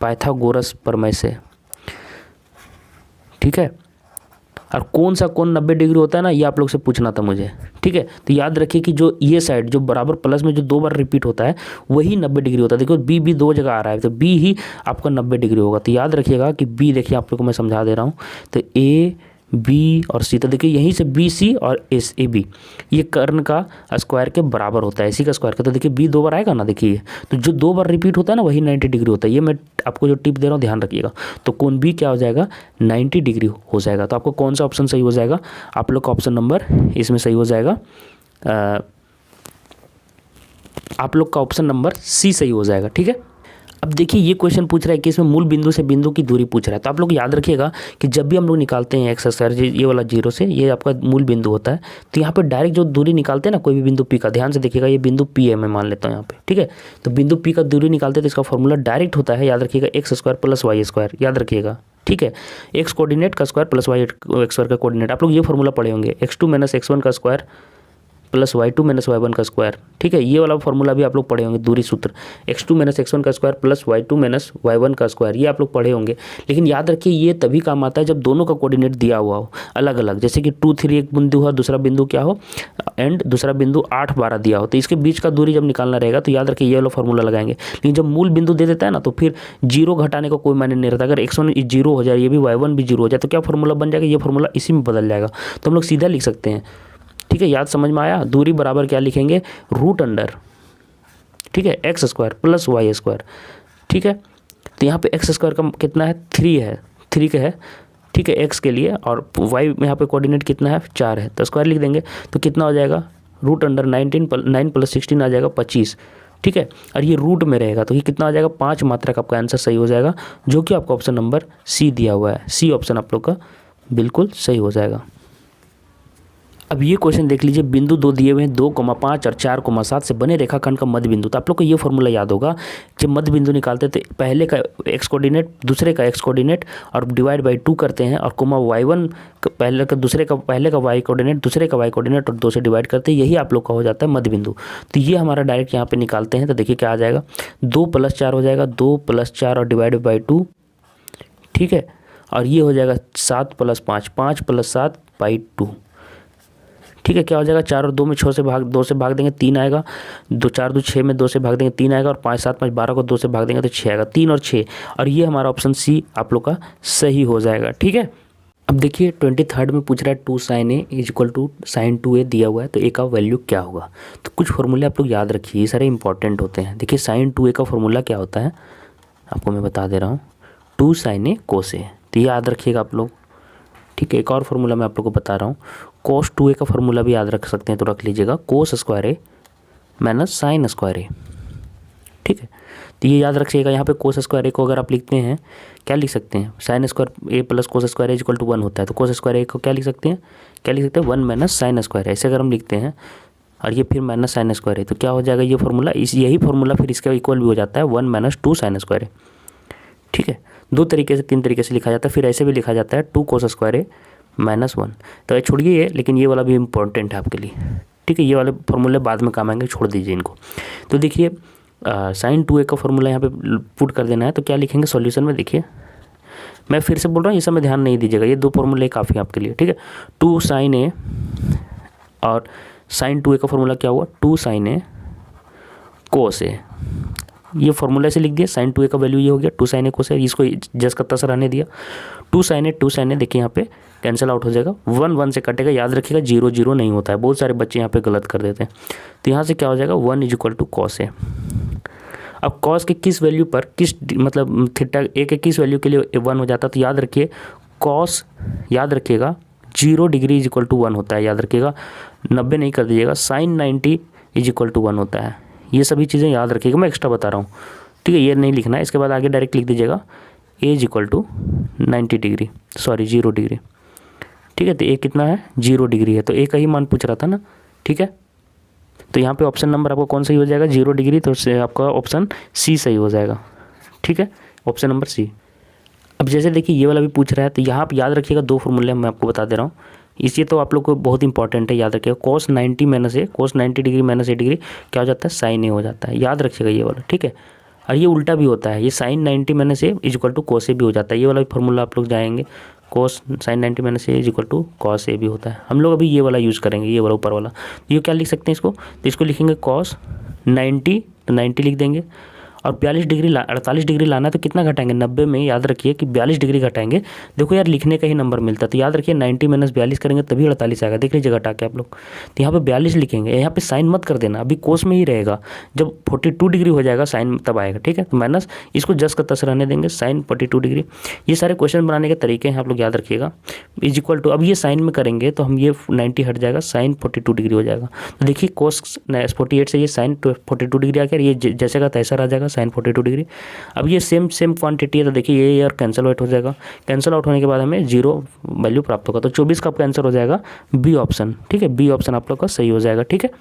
पाइथागोरस प्रमेय से, ठीक है। और कौन सा कोण 90 डिग्री होता है ना, ये आप लोग से पूछना था मुझे, ठीक है। तो याद रखिए कि जो ये साइड जो बराबर प्लस में जो 2 बार रिपीट होता है वही 90 डिग्री होता है। देखो बी बी 2 जगह आ रहा है तो बी ही आपका 90 डिग्री होगा। तो याद रखिएगा कि बी, देखिए आप लोग को मैं समझा दे रहा हूँ, तो ए बी और सी, तो देखिए यहीं से बी सी और एस ए बी ये कर्ण का स्क्वायर के बराबर होता है, इसी का स्क्वायर का। तो देखिए बी 2 बार आएगा ना, देखिए तो जो 2 बार रिपीट होता है ना वही 90 डिग्री होता है। ये मैं आपको जो टिप दे रहा हूँ ध्यान रखिएगा। तो कोण बी क्या हो जाएगा, 90 डिग्री हो जाएगा। तो आपको कौन सा ऑप्शन सही हो जाएगा, आप लोग का ऑप्शन नंबर इसमें सही हो जाएगा, आप लोग का ऑप्शन नंबर सी सही हो जाएगा। ठीक है, अब देखिए ये क्वेश्चन पूछ रहा है कि इसमें मूल बिंदु से बिंदु की दूरी पूछ रहा है। तो आप लोग याद रखिएगा कि जब भी हम लोग निकालते हैं एक्स स्क्वायर, ये वाला 0 से, ये आपका मूल बिंदु होता है। तो यहाँ पे डायरेक्ट जो दूरी निकालते हैं ना कोई भी बिंदु पी का, ध्यान से देखिएगा ये बिंदु पी है, मैं मान लेता हूँ यहाँ पे। ठीक है, तो बिंदु पी का दूरी निकालते हैं तो इसका फॉर्मूला डायरेक्ट होता है, याद रखिएगा, X square plus Y square, याद रखिएगा। ठीक है, एक्स कोऑर्डिनेट का स्क्वायर प्लस वाई स्क्वायर का कोऑर्डिनेट, आप लोग ये फॉर्मूला पढ़े होंगे, x2 माइनस x1 का square plus y2 minus y1 का स्क्वायर। ठीक है, ये वाला फॉर्मूला भी आप लोग पढ़े होंगे, दूरी सूत्र, x2 माइनस x1 का square plus y2 minus y1 का स्क्वायर, ये आप लोग पढ़े होंगे। लेकिन याद रखिए ये तभी काम आता है जब दोनों का कोऑर्डिनेट दिया हुआ हो अलग अलग, जैसे कि 2 3 एक बिंदु हो, दूसरा बिंदु क्या हो, एंड दूसरा बिंदु 8 12 दिया हो। तो इसके बीच का दूरी जब निकालना रहेगा तो याद रखिए ये वाला फॉर्मूला लगाएंगे। लेकिन जब मूल बिंदु दे देता है ना तो फिर 0 घटाने का कोई मायने नहीं रहता। अगर x1 0 हो जाए, ये भी y1 भी 0 हो जाए, तो क्या फॉर्मूला बन जाएगा, ये फॉर्मूला इसी में बदल जाएगा। तो हम लोग सीधा लिख सकते हैं। ठीक है, याद समझ में आया, दूरी बराबर क्या लिखेंगे, रूट अंडर, ठीक है, X square plus Y square. ठीक है, तो यहाँ पे एक्स स्क्वायर का कितना है, 3 है, 3 का है। ठीक है, एक्स के लिए, और वाई में यहाँ पे कोऑर्डिनेट कितना है, 4 है, तो स्क्वायर लिख देंगे। तो कितना हो जाएगा, रूट अंडर 9 प्लस 16 आ जाएगा 25। ठीक है, और ये रूट में रहेगा तो ये कितना आ जाएगा, 5 मात्रा का आपका आंसर सही हो जाएगा, जो कि आपका ऑप्शन नंबर सी दिया हुआ है। सी ऑप्शन आप लोग का बिल्कुल सही हो जाएगा। अब ये क्वेश्चन देख लीजिए, बिंदु 2 दिए हुए हैं, 2,5 और 4,7 से बने रेखाखंड का मध्य बिंदु। तो आप लोग को ये फॉर्मूला याद होगा, जब मध्य बिंदु निकालते थे पहले का एक्स कोऑर्डिनेट, दूसरे का एक्स कोऑर्डिनेट और डिवाइड बाई 2 करते हैं, और कोमा y1 पहले का y कोऑर्डिनेट, दूसरे का y कोऑर्डिनेट और 2 से डिवाइड करते हैं, यही आप लोग का हो जाता है मध्य बिंदु। तो ये हमारा डायरेक्ट यहाँ पे निकालते हैं, तो देखिए क्या आ जाएगा, 2 + 4 हो जाएगा, 2 + 4 और डिवाइड बाई 2। ठीक है, और ये हो जाएगा 7 + 5, 5 + 7 बाई 2। ठीक है, क्या हो जाएगा, 4 और 2 में 2 से भाग देंगे 3 आएगा, 2 4 2 6 में 2 से भाग देंगे 3 आएगा, और 5 7 5 12 को 2 से भाग देंगे तो 6 आएगा, 3 और 6, और ये हमारा ऑप्शन सी आप लोग का सही हो जाएगा। ठीक है, अब देखिए 23rd में पूछ रहा है 2 sin a = sin 2a दिया हुआ है, तो a का वैल्यू क्या होगा। तो कुछ फॉर्मूले आप लोग याद रखिए, ये सारे इंपॉर्टेंट होते हैं। देखिए sin 2a का फॉर्मूला क्या होता है, आपको मैं बता दे रहा हूँ, 2 sin a cos a, तो ये याद रखिएगा आप लोग। ठीक है, एक और फॉर्मूला मैं आप लोग को बता रहा हूँ, cos 2a का फॉर्मूला भी याद रख सकते हैं, तो रख लीजिएगा, cos square a minus sin square a। ठीक है, तो ये याद रखिएगा। यहाँ पे cos स्क्वायर a को अगर आप लिखते हैं, क्या लिख सकते हैं, sin square a plus cos square a = 1 होता है, तो cos स्क्वायर a को क्या लिख सकते हैं, 1 माइनस sin स्क्वायर, ऐसे अगर हम लिखते हैं, और ये फिर माइनस sin स्क्वायर है, तो क्या हो जाएगा ये फॉर्मूला, यही फॉर्मूला फिर इसका इक्वल भी हो जाता है 1 - 2 sin स्क्वायर है। ठीक है, 2 तरीके से 3 तरीके से लिखा जाता है, फिर ऐसे भी लिखा जाता है 2 cos स्क्वायर a -1। तो ये छोड़िए ये, लेकिन ये वाला भी इम्पोर्टेंट है आपके लिए। ठीक है, ये वाले फॉर्मूले बाद में काम आएंगे, छोड़ दीजिए इनको। तो देखिए sin 2a का फॉर्मूला यहाँ पे पुट कर देना है, तो क्या लिखेंगे सॉल्यूशन में, देखिए मैं फिर से बोल रहा हूँ, ये सब में ध्यान नहीं दीजिएगा, ये 2 फॉर्मूले काफ़ी हैं आपके लिए। ठीक है, 2 sin a और sin 2a का फॉर्मूला क्या हुआ, 2 sin a cos a, ये फॉर्मूला से लिख दिया। sin 2a का वैल्यू ये हो गया 2 sin a cos a, इसको जस का तस रहने दिया। 2 sin a देखिए यहाँ पे कैंसिल आउट हो जाएगा, 1 1 से कटेगा, याद रखिएगा 0 0 नहीं होता है, बहुत सारे बच्चे यहाँ पे गलत कर देते हैं। तो यहाँ से क्या हो जाएगा, 1 = cos a। अब cos के किस वैल्यू पर, किस मतलब थीटा a के किस वैल्यू के लिए 1 हो जाता है, तो याद रखिए cos, याद रखिएगा 0 डिग्री = 1 होता है, याद रखिएगा 90 नहीं कर दीजिएगा, sin 90 = 1 होता है। ये सभी चीज़ें याद रखिएगा, मैं एक्स्ट्रा बता रहा हूँ। ठीक है, ये नहीं लिखना है, इसके बाद आगे डायरेक्ट लिख दीजिएगा a = 90 डिग्री, सॉरी 0 डिग्री। ठीक है, तो a कितना है, 0 डिग्री है, तो a का ही मान पूछ रहा था ना। ठीक है, तो यहाँ पे ऑप्शन नंबर आपको कौन सही हो जाएगा, 0 डिग्री, तो उससे आपका ऑप्शन सी सही हो जाएगा। ठीक है, ऑप्शन नंबर सी। अब जैसे देखिए ये वाला भी पूछ रहा है, तो यहाँ आप याद रखिएगा 2 फॉर्मूले मैं आपको बता दे रहा हूँ, इसलिए तो आप लोग को बहुत इंपॉर्टेंट है, याद रखिएगा। cos 90 - a, cos 90 degree - a degree क्या हो जाता है, sin a हो जाता है, याद रखिएगा ये वाला। ठीक है, और ये उल्टा भी होता है, ये sin 90 - a = cos a भी हो जाता है, ये वाला भी फॉर्मूला आप लोग जाएंगे, cos sin 90 - a = cos a भी होता है। हम लोग अभी ये वाला यूज़ करेंगे, ये वाला ऊपर वाला। ये क्या लिख सकते हैं इसको, तो इसको लिखेंगे cos 90, तो 90 लिख देंगे, और 48 डिग्री लाना है तो कितना घटाएंगे, 90 में याद रखिए कि 42 डिग्री घटाएंगे। देखो यार लिखने का ही नंबर मिलता है, तो याद रखिए 90 - 42 करेंगे तभी 48 आएगा। देख लीजिए घटा के आप लोग, तो यहाँ पे 42 लिखेंगे, यहाँ पे साइन मत कर देना, अभी कोस में ही रहेगा, जब 42 डिग्री हो जाएगा साइन तब आएगा, ठीक है। तो माइनस इसको जस का तस रहने देंगे, साइन 42 डिग्री। ये सारे क्वेश्चन बनाने के तरीके हैं, आप लोग याद रखिएगा। इज इक्वल टू, अब ये साइन में करेंगे तो हम ये 90 हट जाएगा, साइन 42 डिग्री हो जाएगा। तो देखिए कोस 48 से ये साइन 42 डिग्री आ गया, ये जैसे का तैसा आ जाएगा साइन 42 डिग्री। अब ये सेम क्वांटिटी है, तो देखिए ये और कैंसिल आउट हो जाएगा। कैंसिल आउट होने के बाद हमें 0 वैल्यू प्राप्त होगा। तो 24 का आपका आंसर हो जाएगा बी ऑप्शन, ठीक है। बी ऑप्शन आप लोग का सही हो जाएगा, ठीक है।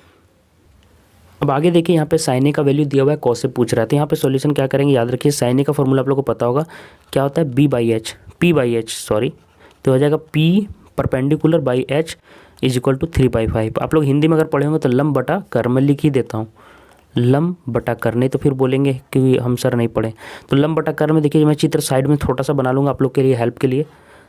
अब आगे देखिए यहाँ पे साइन ए का वैल्यू दिया हुआ है, कॉस से पूछ रहा है, तो यहाँ पे सॉल्यूशन क्या करेंगे, याद रखिए साइन ए का फॉर्मूला आप लोग को पता होगा, क्या होता है P/H, सॉरी, तो हो जाएगा P perpendicular by H is equal to 3/5। आप लोग हिंदी में अगर पढ़े होंगे तो लंब बटा कर, मैं लिख ही देता हूँ, लंब बटा कर, नहीं तो फिर बोलेंगे कि हम सर नहीं पढ़े। तो लंब बटा कर में देखिए मैं चित्र साइड में थोड़ा सा बना लूँगा आप लोग के लिए, हेल्प के लिए।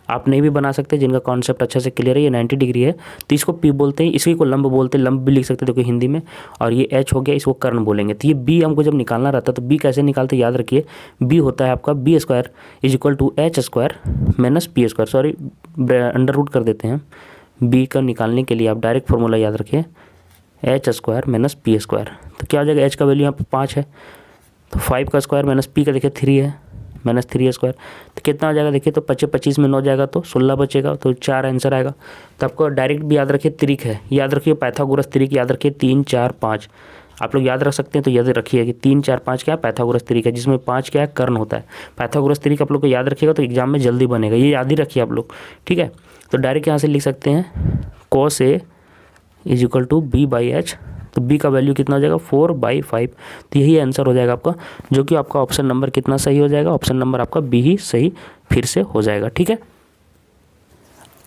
आप नहीं भी बना सकते, जिनका कॉन्सेप्ट अच्छा से क्लियर है। ये 90 डिग्री है तो इसको P बोलते हैं, इसी को लंब बोलते हैं, लंब भी लिख सकते हैं देखो हिंदी में। और ये H हो गया, इसको कर्ण बोलेंगे। तो ये B हमको जब निकालना रहता है तो B कैसे निकालते हैं, याद रखिए B होता है आपका B² is equal to H² minus P², sorry under root कर देते हैं। B का निकालने के लिए आप डायरेक्ट फॉर्मूला याद रखिए, H² माइनस P²। तो क्या हो जाएगा, H का वैल्यू यहाँ पे 5 है, तो 5 का स्क्वायर माइनस P का देखिए 3 है, माइनस 3² तो कितना आ जाएगा देखिए, तो 25 में 9 जाएगा तो 16 बचेगा, तो 4 आंसर आएगा। तो आपको डायरेक्ट भी याद रखिए त्रिक है, याद रखिए पाइथागोरस त्रिक याद रखिए 3, 4, 5 आप लोग याद रख सकते हैं। तो याद रखिए कि 3, 4, 5 क्या है, पाइथागोरस त्रिक है, जिसमें 5 क्या है, कर्ण होता है। पाइथागोरस त्रिक आप लोग को याद रखिएगा तो एग्जाम में जल्दी बनेगा, ये याद ही रखिए आप लोग, ठीक है। तो डायरेक्ट यहाँ से लिख सकते हैं cos A is equal to B/H, तो B का वैल्यू कितना हो जाएगा 4/5। तो यही आंसर हो जाएगा आपका, जो कि आपका ऑप्शन नंबर कितना सही हो जाएगा, ऑप्शन नंबर आपका B ही सही फिर से हो जाएगा, ठीक है।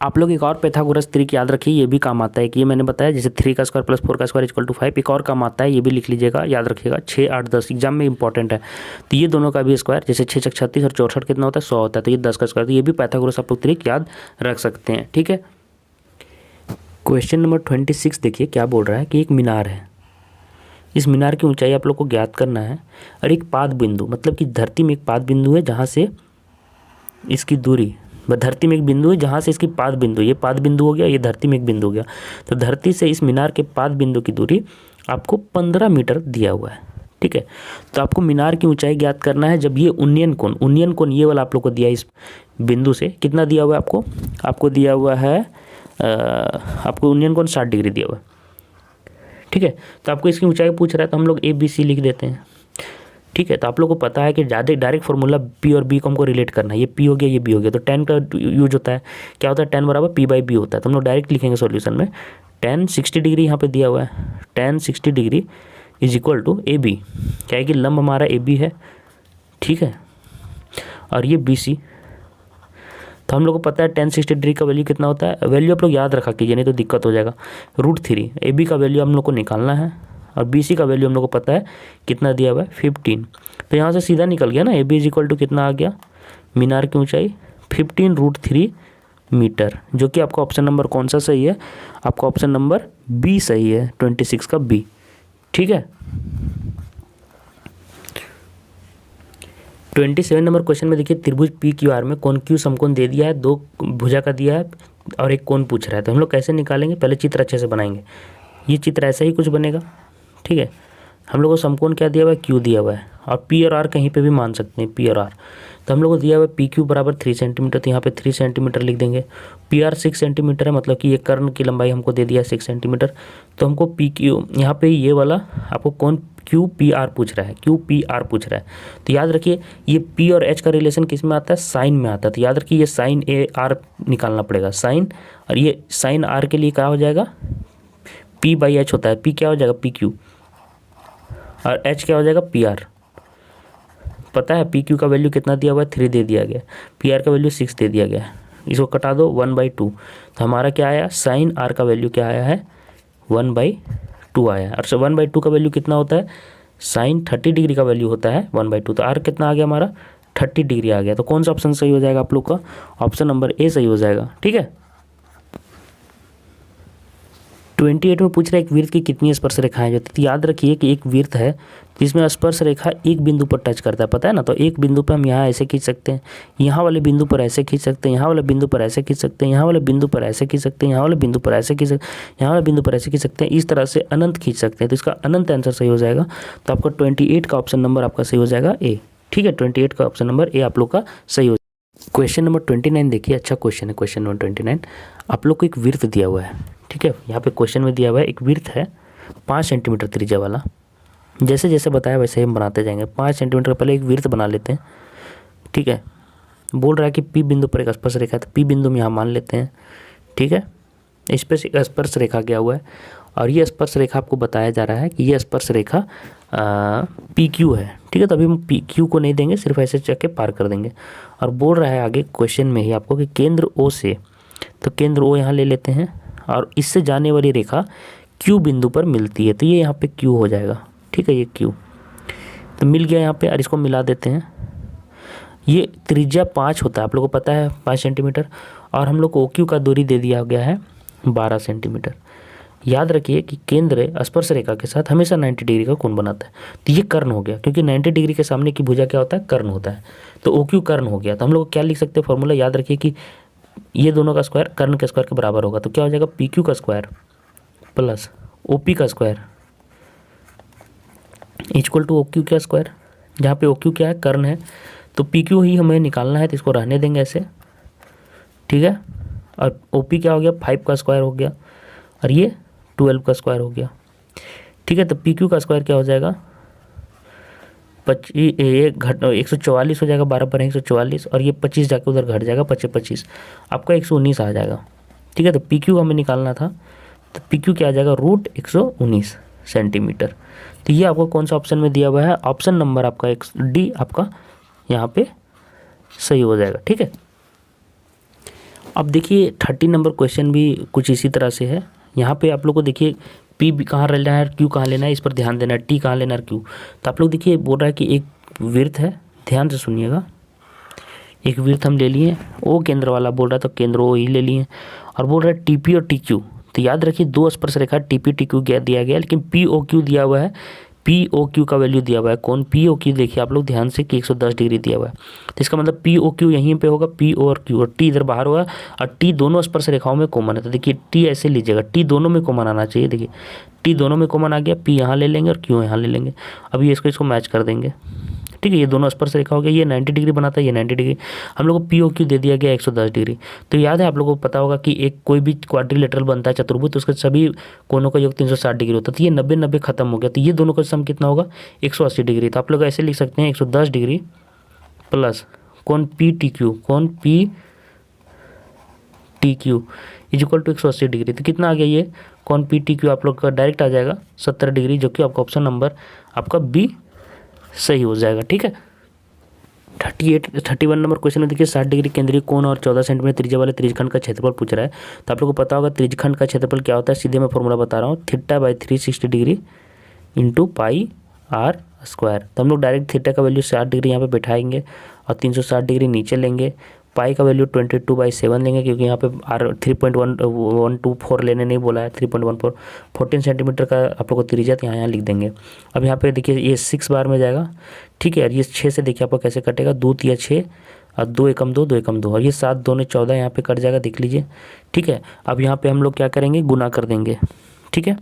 आप लोग एक और पाइथागोरस त्रिक याद रखिए, ये भी काम आता है कि ये मैंने बताया जैसे 3 का स्क्वायर प्लस 4 का स्क्वायर इक्वल टू 5, एक और काम आता है, ये भी लिख लीजिएगा, याद रखिएगा 6, 8, 10 एग्जाम में इंपॉर्टेंट है। तो ये दोनों का भी स्क्वायर, जैसे 6 × 36 और 64 कितना होता है 100 होता है, तो ये 10 का स्क्वायर, तो ये भी पाइथागोरस आप लोग त्रिक याद रख सकते हैं, ठीक है। क्वेश्चन नंबर 26 देखिए क्या बोल रहा है कि एक मीनार है, इस मीनार की ऊंचाई आप लोग को ज्ञात करना है, और एक पाद बिंदु, मतलब कि धरती में एक पाद बिंदु है जहाँ से इसकी दूरी, धरती में एक बिंदु है जहाँ से इसकी पाद बिंदु, ये पाद बिंदु हो गया, ये धरती में एक बिंदु हो गया। तो धरती से इस मीनार के पाद बिंदु की दूरी आपको 15 मीटर दिया हुआ है, ठीक है। तो आपको मीनार की ऊंचाई ज्ञात करना है जब ये उन्नयन कोण ये वाला आप लोग को दिया, इस बिंदु से कितना दिया हुआ है आपको दिया हुआ है, आपको उन्नयन कोण 60 डिग्री दिया हुआ है, ठीक है। तो आपको इसकी ऊंचाई पूछ रहा है, तो हम लोग ABC लिख देते हैं, ठीक है। तो आप लोग को पता है कि ज़्यादा डायरेक्ट फॉर्मूला P और B को हमको रिलेट करना है, ये P हो गया, ये B हो गया, तो tan का यूज होता है, क्या होता है tan बराबर P/B होता है। तो हम लोग डायरेक्ट लिखेंगे सॉल्यूशन में, tan 60 डिग्री यहाँ पे दिया हुआ है, tan 60 degree is equal to AB, क्या है कि लंब हमारा AB है, ठीक है, और ये BC। तो हम लोग को पता है tan 60 डिग्री का वैल्यू कितना होता है, वैल्यू आप लोग याद रखा कीजिए नहीं तो दिक्कत हो जाएगा, √3। AB का वैल्यू हम लोग को निकालना है, और BC का वैल्यू हम लोग को पता है कितना दिया हुआ है 15। तो यहाँ से सीधा निकल गया ना, AB इज इक्वल टू कितना आ गया, मीनार की ऊंचाई 15√3 मीटर, जो कि आपका ऑप्शन नंबर कौन सा सही है, आपका ऑप्शन नंबर B सही है, 26 का B, ठीक है। 27 नंबर क्वेश्चन में देखिए त्रिभुज PQR में कोण Q समकोण दे दिया है, 2 भुजा का दिया है और एक कोण पूछ रहा है। तो हम लोग कैसे निकालेंगे, पहले चित्र अच्छे से बनाएंगे, ये चित्र ऐसा ही कुछ बनेगा, ठीक है। हम लोग को समकोण क्या दिया हुआ है, Q दिया हुआ है, और P और R कहीं पे भी मान सकते हैं, P और R। तो हम लोग को दिया हुआ है PQ बराबर 3 सेंटीमीटर, तो यहाँ पे 3 सेंटीमीटर लिख देंगे। PR 6 सेंटीमीटर है, मतलब कि ये कर्ण की लंबाई हमको दे दिया है 6 सेंटीमीटर। तो हमको PQ यहाँ पे ये वाला आपको कोण QPR पूछ रहा है, QPR पूछ रहा है। तो याद रखिए ये P और H का रिलेशन किस में आता है, साइन में आता है। तो याद रखिए ये साइन AR निकालना पड़ेगा, साइन, और ये साइन R के लिए क्या हो जाएगा, P/H होता है, P क्या हो जाएगा PQ, और H क्या हो जाएगा PR। पता है PQ का वैल्यू कितना दिया हुआ है, 3 दे दिया गया, PR का वैल्यू 6 दे दिया गया, इसको कटा दो 1/2। तो हमारा क्या आया, साइन R का वैल्यू क्या आया है 1/2 आया। और 1/2 का वैल्यू कितना होता है, साइन 30 डिग्री का वैल्यू होता है 1/2। तो R कितना आ गया हमारा 30 डिग्री आ गया। तो कौन सा ऑप्शन सही हो जाएगा आप लोग का, ऑप्शन नंबर A सही हो जाएगा, ठीक है। 28 में पूछ रहा है एक वृत्त की कितनी स्पर्श रेखाएं होती है। तो याद रखिए कि एक वृत्त है जिसमें स्पर्श रेखा एक बिंदु पर टच करता है, पता है ना। तो एक बिंदु पर हम यहाँ ऐसे खींच सकते हैं, यहाँ वाले बिंदु पर ऐसे खींच सकते हैं, यहाँ वाले बिंदु पर ऐसे खींच सकते हैं, यहाँ वाले बिंदु पर ऐसे खींच सकते हैं, यहाँ वाले बिंदु पर ऐसे खींच सकते हैं, यहाँ वाले बिंदु पर ऐसे खींच सकते हैं। इस तरह से अनंत खींच सकते हैं। तो इसका अनंत आंसर सही हो जाएगा। तो आपका 28 का ऑप्शन नंबर आपका सही हो जाएगा ए। ठीक है, 28 का ऑप्शन नंबर ए आप लोग का सही हो। क्वेश्चन नंबर 29 देखिए, अच्छा क्वेश्चन है। क्वेश्चन नंबर 29 आप लोग को एक वृत्त दिया हुआ है। ठीक है, यहाँ पे क्वेश्चन में दिया हुआ है एक वृत्त है 5 सेंटीमीटर त्रिज्या वाला। जैसे जैसे बताया वैसे ही हम बनाते जाएंगे। 5 सेंटीमीटर पहले एक वृत्त बना लेते हैं। ठीक है, बोल रहा है कि पी बिंदु पर एक स्पर्श रेखा है, तो पी बिंदु हम यहाँ मान लेते हैं। ठीक है, इस पर एक स्पर्श रेखा गया हुआ है और ये स्पर्श रेखा आपको बताया जा रहा है कि ये स्पर्श रेखा पी क्यू है। ठीक है, तो अभी हम पी क्यू को नहीं देंगे, सिर्फ ऐसे चक्के पार कर देंगे। और बोल रहा है आगे क्वेश्चन में ही आपको कि केंद्र ओ से, तो केंद्र ओ यहाँ ले लेते हैं और इससे जाने वाली रेखा क्यू बिंदु पर मिलती है। तो ये यहाँ पे क्यू हो जाएगा। ठीक है, ये क्यू तो मिल गया यहाँ पे। और इसको मिला देते हैं। ये त्रिज्या 5 होता है, आप लोगों को पता है 5 सेंटीमीटर, और हम लोग को ओ क्यू का दूरी दे दिया गया है 12 सेंटीमीटर। याद रखिए कि केंद्र स्पर्श रेखा के साथ हमेशा 90 डिग्री का कोण बनाता है। तो ये कर्ण हो गया, क्योंकि 90 डिग्री के सामने की भुजा क्या होता है, कर्ण होता है। तो ओ क्यू कर्ण हो गया। तो हम लोग क्या लिख सकते हैं फॉर्मूला, याद रखिए कि ये दोनों का स्क्वायर कर्ण के स्क्वायर के बराबर होगा। तो क्या हो जाएगा, पी क्यू का स्क्वायर प्लस ओ पी का square equal to O Q का स्क्वायर। जहाँ पे ओ क्यू क्या है, कर्ण है, तो पी क्यू ही हमें निकालना है, तो इसको रहने देंगे ऐसे। ठीक है, और ओ पी क्या हो गया, 5 का स्क्वायर हो गया, और ये 12 का स्क्वायर हो गया। ठीक है, तो पी क्यू का स्क्वायर क्या हो जाएगा, 144 हो जाएगा, 12 पर 144, और ये 25 जाके उधर घट जाएगा, 25 आपका 119 आ जाएगा। ठीक है, तो पी क्यू हमें निकालना था, तो पी क्यू क्या आ जाएगा, √119 सेंटीमीटर। तो ये आपको कौन सा ऑप्शन में दिया हुआ है, ऑप्शन नंबर आपका डी आपका यहाँ पे सही हो जाएगा। ठीक है, अब देखिए 30 नंबर क्वेश्चन भी कुछ इसी तरह से है। यहाँ पे आप लोग को देखिए पी कहाँ लेना है, क्यू कहाँ लेना है, इस पर ध्यान देना है, टी कहाँ लेना है, क्यू। तो आप लोग देखिए बोल रहा है कि एक वृत्त है, ध्यान से सुनिएगा। एक वृत्त हम ले लिए, ओ केंद्र वाला बोल रहा है, तो केंद्र ओ ही ले लिए, और बोल रहा है टीपी और टी क्यू। तो याद रखिए 2 स्पर्श रेखा टीपी टी क्यू दिया गया, लेकिन पी ओ क्यू दिया हुआ है। पी ओ क्यू का वैल्यू दिया हुआ है, कौन पी ओ क्यू, देखिए आप लोग ध्यान से कि 110 डिग्री दिया हुआ है। तो इसका मतलब पी ओ क्यू यहीं पे होगा, पी ओ और क्यू, और टी इधर बाहर होगा, और टी दोनों स्पर्श रेखाओं में कॉमन है। तो देखिए टी ऐसे लीजिएगा, टी दोनों में कॉमन आना चाहिए। देखिए टी दोनों में कॉमन आ गया, पी यहाँ ले लेंगे और क्यू यहाँ ले लेंगे। अब ये इसको मैच कर देंगे। ठीक है, ये दोनों स्पर्श रेखा हो गया, ये 90 डिग्री बनाता है, ये 90 डिग्री। हम लोग को पी ओ क्यू दे दिया गया 110 डिग्री। तो याद है आप लोगों को पता होगा कि एक कोई भी क्वाड्रिलेटरल बनता है चतुर्भुज, तो उसके सभी कोनों का योग 360 डिग्री होता है। तो ये 90-90 खत्म हो गया, तो ये दोनों का सम कितना होगा, 180 डिग्री। तो आप लोग ऐसे लिख सकते हैं 110 डिग्री प्लस कौन पी टी क्यू, कौन P T Q equal to 180 degree. तो कितना आ गया, ये कौन पी टी क्यू आप लोग का डायरेक्ट आ जाएगा 70 डिग्री, जो कि आपका ऑप्शन नंबर आपका बी सही हो जाएगा। ठीक है, 31 नंबर क्वेश्चन में देखिए 60 डिग्री केंद्रीय कोण और 14 सेंटीमीटर त्रिज्या वाले त्रिज्यखंड का क्षेत्रफल पूछ रहा है। तो आप लोगों को पता होगा त्रिज्यखंड का क्षेत्रफल क्या होता है, सीधे मैं फॉर्मूला बता रहा हूँ, θ/360 degree into pi R square. तो हम लोग डायरेक्ट थीटा का वैल्यू 60 डिग्री यहाँ पे बैठाएंगे और 360 डिग्री नीचे लेंगे। पाई का वैल्यू 22/7 लेंगे, क्योंकि यहाँ पे आर 3.124 लेने नहीं बोला है, 3.14 14 सेंटीमीटर का आप लोग को त्रिज्या यहाँ लिख देंगे। अब यहाँ पे देखिए ये 6 बार में जाएगा। ठीक है, और ये 6 से देखिए आपको कैसे कटेगा, 2 × 6 और 2 एकम 2 2 एकम 2, और ये 7 2 14 यहाँ पे कट जाएगा, देख लीजिए। ठीक है, अब यहाँ पे हम लोग क्या करेंगे, गुना कर देंगे। ठीक है,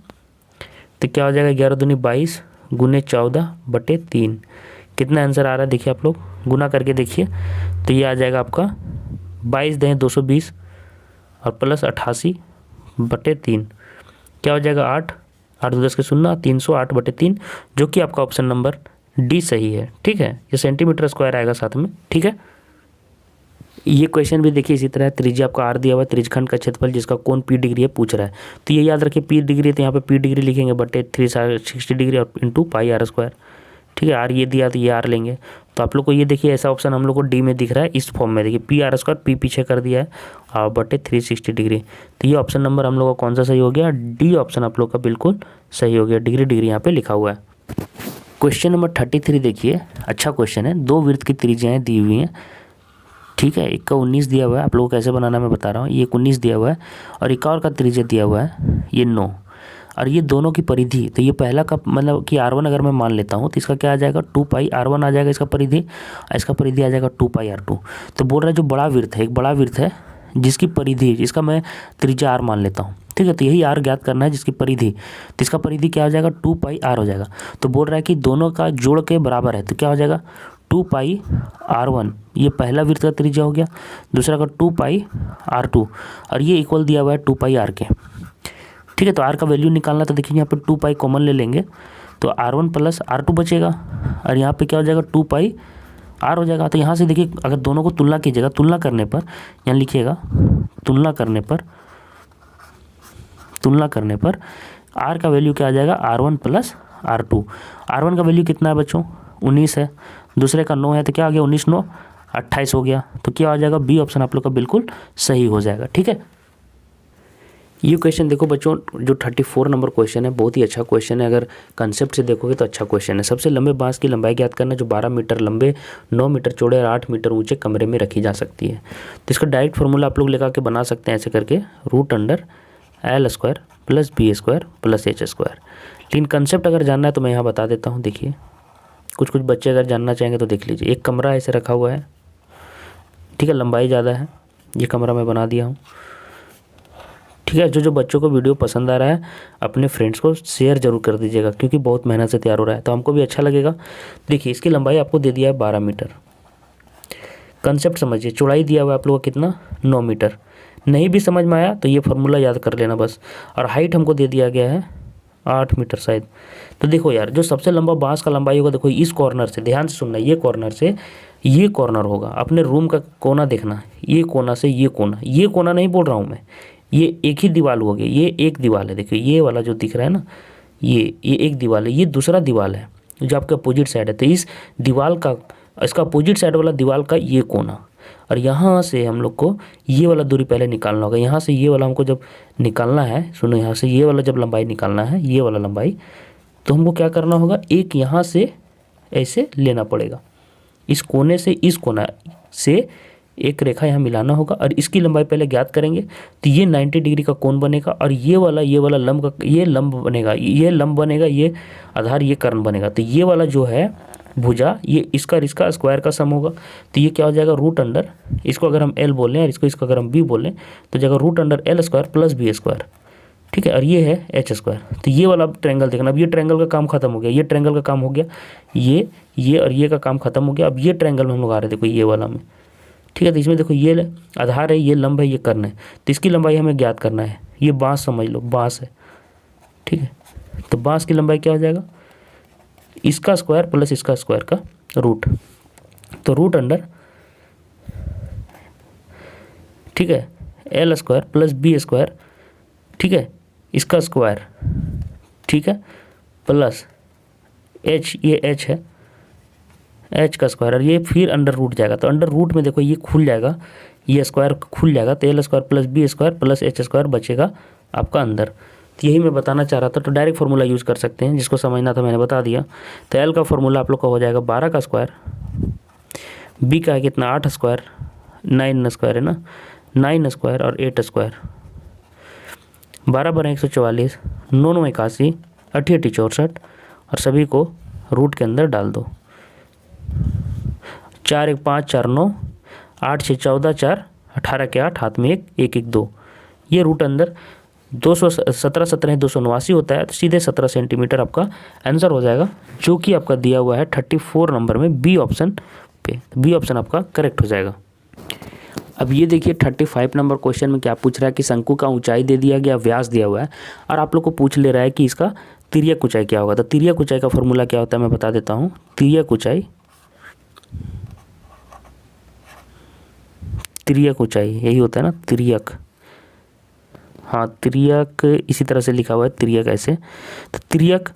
तो क्या हो जाएगा, 11 दूनी 22 गुने 14/3। कितना आंसर आ रहा है देखिए आप लोग, गुना करके देखिए। तो ये आ जाएगा आपका 22 दें 220 और प्लस 88/3, क्या हो जाएगा 8 8 2 10 के 0 308/3, जो कि आपका ऑप्शन नंबर डी सही है। ठीक है, ये सेंटीमीटर स्क्वायर आएगा साथ में। ठीक है, ये क्वेश्चन भी देखिए इसी तरह, त्रिज्या आपका आर दिया हुआ है, त्रिज्यखंड का क्षेत्रफल जिसका कोण पी डिग्री है पूछ रहा है। तो ये याद रखिए पी डिग्री, तो यहाँ पे पी डिग्री लिखेंगे बटे 360 डिग्री और इंटू पाई आर स्क्वायर। ठीक है, आर ये दिया तो ये आर लेंगे। तो आप लोग को ये देखिए ऐसा ऑप्शन हम लोग को डी में दिख रहा है, इस फॉर्म में देखिए पी आर स्क्वायर, पी पीछे कर दिया है और बटे 360 डिग्री। तो ये ऑप्शन नंबर हम लोग का कौन सा सही हो गया, डी ऑप्शन आप लोग का बिल्कुल सही हो गया, डिग्री डिग्री यहाँ पे लिखा हुआ है। क्वेश्चन नंबर 33 देखिए, अच्छा क्वेश्चन है। 2 वृत्त की त्रिज्याएँ दी हुई हैं। ठीक है, एक का 19 दिया हुआ है, आप लोगों को कैसे बनाना मैं बता रहा हूँ। ये 19 दिया हुआ है और एक और का त्रिज्या दिया हुआ है, ये 9। और ये दोनों की परिधि, तो ये पहला का मतलब कि R1 अगर मैं मान लेता हूँ तो इसका क्या आ जाएगा 2 पाई R1 आ जाएगा इसका परिधि, और इसका परिधि आ जाएगा 2 पाई R2। तो बोल रहा है जो बड़ा वृत्त है, एक बड़ा वृत्त है जिसकी परिधि, जिसका मैं त्रिज्या R मान लेता हूँ, ठीक है। तो यही R ज्ञात करना है जिसकी परिधि, तो इसका परिधि क्या हो जाएगा 2 पाई R हो जाएगा। तो बोल रहा है कि दोनों का जोड़ के बराबर है, तो क्या हो जाएगा 2 पाई R1, ये पहला वृत्त का त्रिज्या हो गया, दूसरा का 2 पाई R2, और ये इक्वल दिया हुआ है 2 पाई R के, ठीक है। तो R का वैल्यू निकालना, तो देखिए यहाँ पे 2 पाई कॉमन ले लेंगे तो R1 प्लस R2 बचेगा, और यहाँ पे क्या हो जाएगा 2 पाई R हो जाएगा। तो यहाँ से देखिए अगर दोनों को तुलना कीजिएगा, तुलना करने पर यहाँ लिखिएगा तुलना करने पर R का वैल्यू क्या आ जाएगा R1 प्लस R2। R1 का वैल्यू कितना है बच्चों 19 है, दूसरे का 9 है, तो क्या आ गया 19 9 28 हो गया। तो क्या आ जाएगा बी ऑप्शन आप लोग का बिल्कुल सही हो जाएगा, ठीक है। ये क्वेश्चन देखो बच्चों, जो 34 नंबर क्वेश्चन है बहुत ही अच्छा क्वेश्चन है। अगर कंसेप्ट से देखोगे तो अच्छा क्वेश्चन है। सबसे लंबे बांस की लंबाई ज्ञात करना जो 12 मीटर लंबे, 9 मीटर चौड़े और 8 मीटर ऊंचे कमरे में रखी जा सकती है। तो इसका डायरेक्ट फार्मूला आप लोग लगा के बना सकते हैं ऐसे करके, √L² + B² + H²। लेकिन कंसेप्ट अगर जानना है तो मैं यहाँ बता देता हूँ। देखिए कुछ बच्चे अगर जानना चाहेंगे तो देख लीजिए। एक कमरा ऐसे रखा हुआ है, ठीक है, लंबाई ज़्यादा है, ये कमरा मैं बना दिया हूँ, ठीक है। जो बच्चों को वीडियो पसंद आ रहा है अपने फ्रेंड्स को शेयर जरूर कर दीजिएगा, क्योंकि बहुत मेहनत से तैयार हो रहा है तो हमको भी अच्छा लगेगा। देखिए इसकी लंबाई आपको दे दिया है 12 मीटर, कंसेप्ट समझिए। चौड़ाई दिया हुआ है आप लोगों को कितना 9 मीटर। नहीं भी समझ में आया तो ये फार्मूला याद कर लेना बस। और हाइट हमको दे दिया गया है 8 मीटर शायद। तो देखो यार, जो सबसे लंबा बांस का लंबाई होगा, देखो इस कॉर्नर से, ध्यान से सुनना, ये कॉर्नर से ये कॉर्नर होगा, अपने रूम का कोना देखना, ये कोना से ये कोना नहीं बोल रहा हूँ मैं, ये एक ही दीवार हो गई, ये एक दीवार है। देखिए ये वाला जो दिख रहा है ना, ये एक दीवार है, ये दूसरा दीवार है जो आपका अपोजिट साइड है। तो इस दीवार का, इसका अपोजिट साइड वाला दीवार का ये कोना, और यहाँ से हम लोग को ये वाला दूरी पहले निकालना होगा। यहाँ से ये वाला हमको जब निकालना है, सुनो, यहाँ से ये वाला जब लंबाई निकालना है, ये वाला लंबाई, तो हमको क्या करना होगा, एक यहाँ से ऐसे लेना पड़ेगा, इस कोने से इस कोना से एक रेखा यहाँ मिलाना होगा, और इसकी लंबाई पहले ज्ञात करेंगे। तो ये 90 डिग्री का कोण बनेगा, और ये वाला लंब का, ये लंब बनेगा, ये लंब बनेगा, ये आधार, ये कर्ण बनेगा। तो ये वाला जो है भुजा, ये इसका और इसका स्क्वायर का सम होगा। तो ये क्या हो जाएगा √, इसको अगर हम L बोलें और इसको अगर हम B बोलें तो जाएगा √L² + B², ठीक है। और ये है H²। तो ये वाला ट्रायंगल देखना, अब ये ट्रायंगल का काम खत्म हो गया, ये ट्रायंगल का काम हो गया, ये और ये का काम खत्म हो गया। अब ये ट्रायंगल में हम लोग आ रहे हैं, देखो ये वाला में, ठीक है। तो इसमें देखो ये आधार है, ये लंब है, ये कर्ण है, तो इसकी लंबाई हमें ज्ञात करना है। ये बांस समझ लो, बांस है, ठीक है। तो बांस की लंबाई क्या हो जाएगा, इसका स्क्वायर प्लस इसका स्क्वायर का रूट, तो √, ठीक है, L² + B², ठीक है, इसका स्क्वायर, ठीक है, प्लस H, ये H है, H का स्क्वायर, और ये फिर अंडर रूट जाएगा। तो अंडर रूट में देखो ये खुल जाएगा, ये स्क्वायर खुल जाएगा, तो L² + B² + H² बचेगा आपका अंदर। तो यही मैं बताना चाह रहा था। तो डायरेक्ट फार्मूला यूज़ कर सकते हैं, जिसको समझना था मैंने बता दिया। तो L का फार्मूला आप लोग का हो जाएगा 12 का स्क्वायर, B का है कितना 8², 9² है ना, 9² और 8², 12 × 144, 9 9 81, 8 8 64, और सभी को रूट के अंदर डाल दो। 4 1 5 4 9, 8 6 14 4, 18 के 8, हाथ में 1 1 1 2, ये रूट अंदर 217 17 289 होता है। तो सीधे 17 सेंटीमीटर आपका आंसर हो जाएगा, जो कि आपका दिया हुआ है 34 नंबर में बी ऑप्शन पे। बी ऑप्शन आपका करेक्ट हो जाएगा। अब ये देखिए 35 नंबर क्वेश्चन में क्या पूछ रहा है कि शंकु का ऊंचाई दे दिया गया, व्यास दिया हुआ है, और आप लोग को पूछ ले रहा है कि इसका तिर्यक ऊंचाई क्या होगा। तो तिर्यक ऊंचाई का फॉर्मूला क्या होता है मैं बता देता हूँ। तिर्यक ऊंचाई यही होता है ना, तिर्यक, हाँ तिर्यक इसी तरह से लिखा हुआ है, तिर्यक ऐसे। तो तिर्यक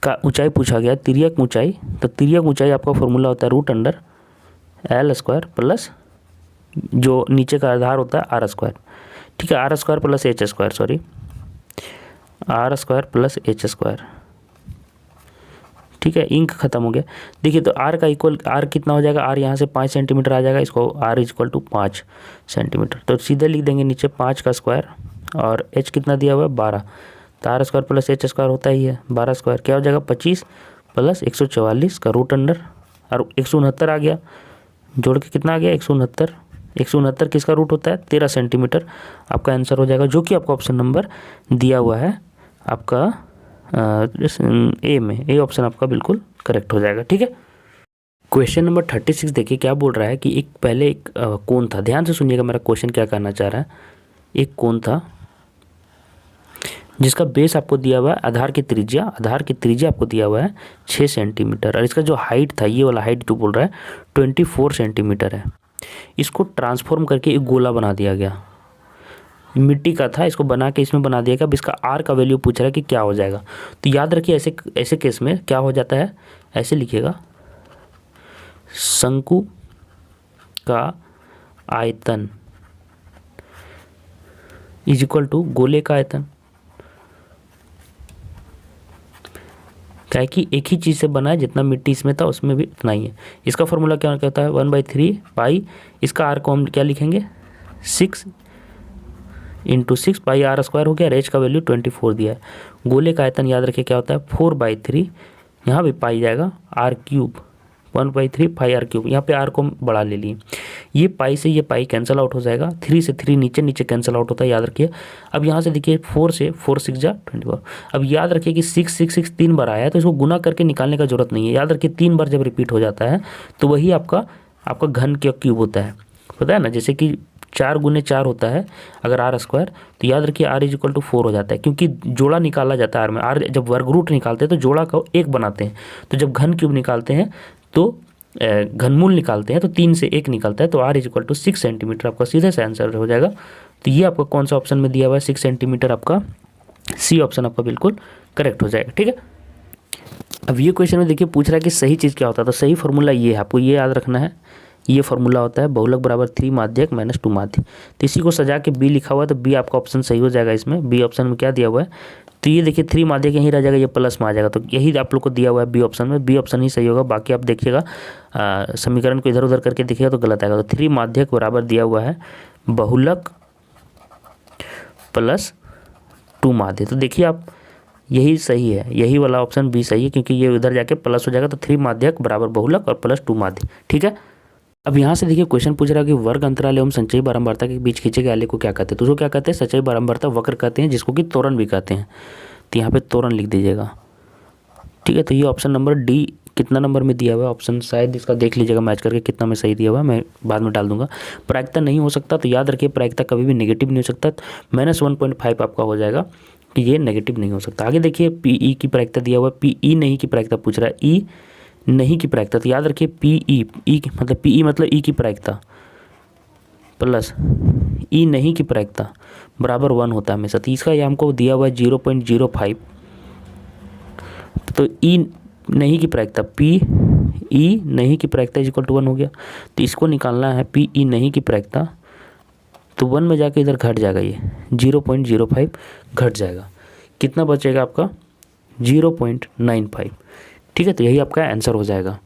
का ऊंचाई पूछा गया, तिर्यक ऊंचाई। तो तिर्यक ऊंचाई आपका फॉर्मूला होता है √L² प्लस जो नीचे का आधार होता है R², ठीक है, R² + H², sorry, R² + H², ठीक है। इंक खत्म हो गया। देखिए तो R का इक्वल, R कितना हो जाएगा, R यहाँ से 5 सेंटीमीटर आ जाएगा, इसको R = 5 सेंटीमीटर। तो सीधे लिख देंगे नीचे 5 का स्क्वायर, और H कितना दिया हुआ है 12, तो R square plus H square होता ही है 12 स्क्वायर, क्या हो जाएगा 25 प्लस 144 का रूट अंडर, और 169 आ गया, जोड़ के कितना आ गया 169। 169 किसका रूट होता है 13 सेंटीमीटर। आपका आंसर हो जाएगा, जो कि आपका ऑप्शन नंबर दिया हुआ है आपका ए में, ए ऑप्शन आपका बिल्कुल करेक्ट हो जाएगा। ठीक है, क्वेश्चन नंबर 36 देखिए क्या बोल रहा है कि एक पहले एक कोण था, ध्यान से सुनिएगा मेरा क्वेश्चन क्या कहना चाह रहा है। एक कोण था जिसका बेस आपको दिया हुआ है, आधार की त्रिज्या आपको दिया हुआ है 6 सेंटीमीटर, और इसका जो हाइट था, ये वाला हाइट जो बोल रहा है 24 सेंटीमीटर है। इसको ट्रांसफॉर्म करके एक गोला बना दिया गया, मिट्टी का था, इसको बना के इसमें बना दिया गया। अब इसका आर का वैल्यू पूछ रहा है कि क्या हो जाएगा। तो याद रखिए ऐसे केस में क्या हो जाता है, ऐसे लिखिएगा, शंकु का आयतन इज इक्वल टू गोले का आयतन। क्या है कि एक ही चीज़ से बना है, जितना मिट्टी इसमें था उसमें भी उतना ही है। इसका फॉर्मूला क्या कहता है 1/3 पाई, इसका आर को हम क्या लिखेंगे 6 × 6 पाई आर स्क्वायर हो गया, और एच का वैल्यू 24 दिया है। गोले का आयतन याद रखिए क्या होता है 4/3, यहाँ भी पाई जाएगा R cube, 1/3 pi R cube, यहाँ पे आर को हम बढ़ा ले लिए, ये पाई से ये पाई कैंसिल आउट हो जाएगा, 3 से 3 नीचे कैंसिल आउट होता है, याद रखिए। अब यहाँ से देखिए 4 से 4 6 जा 24। अब याद रखिए कि 6 6 6 3 बार आया है, तो इसको गुना करके निकालने का जरूरत नहीं है। याद रखिए 3 बार जब रिपीट हो जाता है तो वही आपका घन का क्यूब होता है, पता है ना। जैसे कि 4 × 4 होता है अगर आर स्क्वायर, तो याद रखिए आर इज इक्वल टू 4 हो जाता है, क्योंकि जोड़ा निकाला जाता है आर में। आर जब वर्ग रूट निकालते हैं तो जोड़ा का 1 बनाते हैं, तो जब घन क्यूब निकालते हैं तो घनमूल निकालते हैं तो 3 से 1 निकलता है, तो R is equal to 6 centimetre आपका सीधे से आंसर हो जाएगा। तो ये आपका कौन सा ऑप्शन में दिया हुआ है 6 सेंटीमीटर, आपका सी ऑप्शन आपका बिल्कुल करेक्ट हो जाएगा। ठीक है, अब ये क्वेश्चन में देखिए पूछ रहा है कि सही चीज़ क्या होता है, तो सही फार्मूला ये है, आपको ये याद रखना है। ये फार्मूला होता है बहुलक बराबर 3 माध्यक माइनस 2 माध्य। तो इसी को सजा के बी लिखा हुआ है, तो बी आपका ऑप्शन सही हो जाएगा। इसमें बी ऑप्शन में क्या दिया हुआ है, तो ये देखिए 3 माध्यक यहीं रह जाएगा, ये प्लस में आ जाएगा, तो यही आप लोग को दिया हुआ है बी ऑप्शन में, बी ऑप्शन ही सही होगा। बाकी आप देखिएगा समीकरण को इधर उधर करके देखिएगा तो गलत आएगा। तो 3 माध्यक बराबर दिया हुआ है बहुलक प्लस 2 माध्य, तो देखिए आप यही सही है, यही वाला ऑप्शन बी सही है, क्योंकि ये उधर जाके प्लस हो जाएगा। तो 3 माध्यक बराबर बहुलक और प्लस 2 माध्य। ठीक है, अब यहाँ से देखिए क्वेश्चन पूछ रहा है कि वर्ग अंतराल एवं संचयी बारंबारता के बीच खींचे गए आलेख को क्या कहते हैं। तो उसको क्या कहते हैं संचयी बारंबारता वक्र कहते हैं, जिसको कि त्वरण भी कहते हैं। तो यहाँ पे त्वरण लिख दीजिएगा। ठीक है, तो ये ऑप्शन नंबर डी कितना नंबर में दिया हुआ है ऑप्शन, शायद इसका देख लीजिएगा मैच करके कितना में सही दिया हुआ है, मैं बाद में डाल दूंगा। प्रायिकता नहीं हो सकता, तो याद रखिए प्रायिकता कभी भी नेगेटिव नहीं हो सकता, -1.5 आपका हो जाएगा कि ये नेगेटिव नहीं हो सकता। आगे देखिए पीई की प्रायिकता दिया हुआ है, पीई नहीं की प्रायिकता पूछ रहा है, ई नहीं की प्रायिकता, तो याद रखिए पीई मतलब पीई मतलब ई की प्रायिकता प्लस ई नहीं की प्रायिकता बराबर 1 होता है हमेशा। तो इसका ये हमको दिया हुआ है 0.05, तो ई नहीं की प्रायिकता पी ई नहीं की प्रायिकता इज इक्वल टू 1 हो गया। तो इसको निकालना है पी ई नहीं की प्रायिकता, तो 1 में जाके इधर घट जाएगा, ये 0.05 घट जाएगा, कितना बचेगा आपका 0.95। ठीक है, तो यही आपका आंसर हो जाएगा।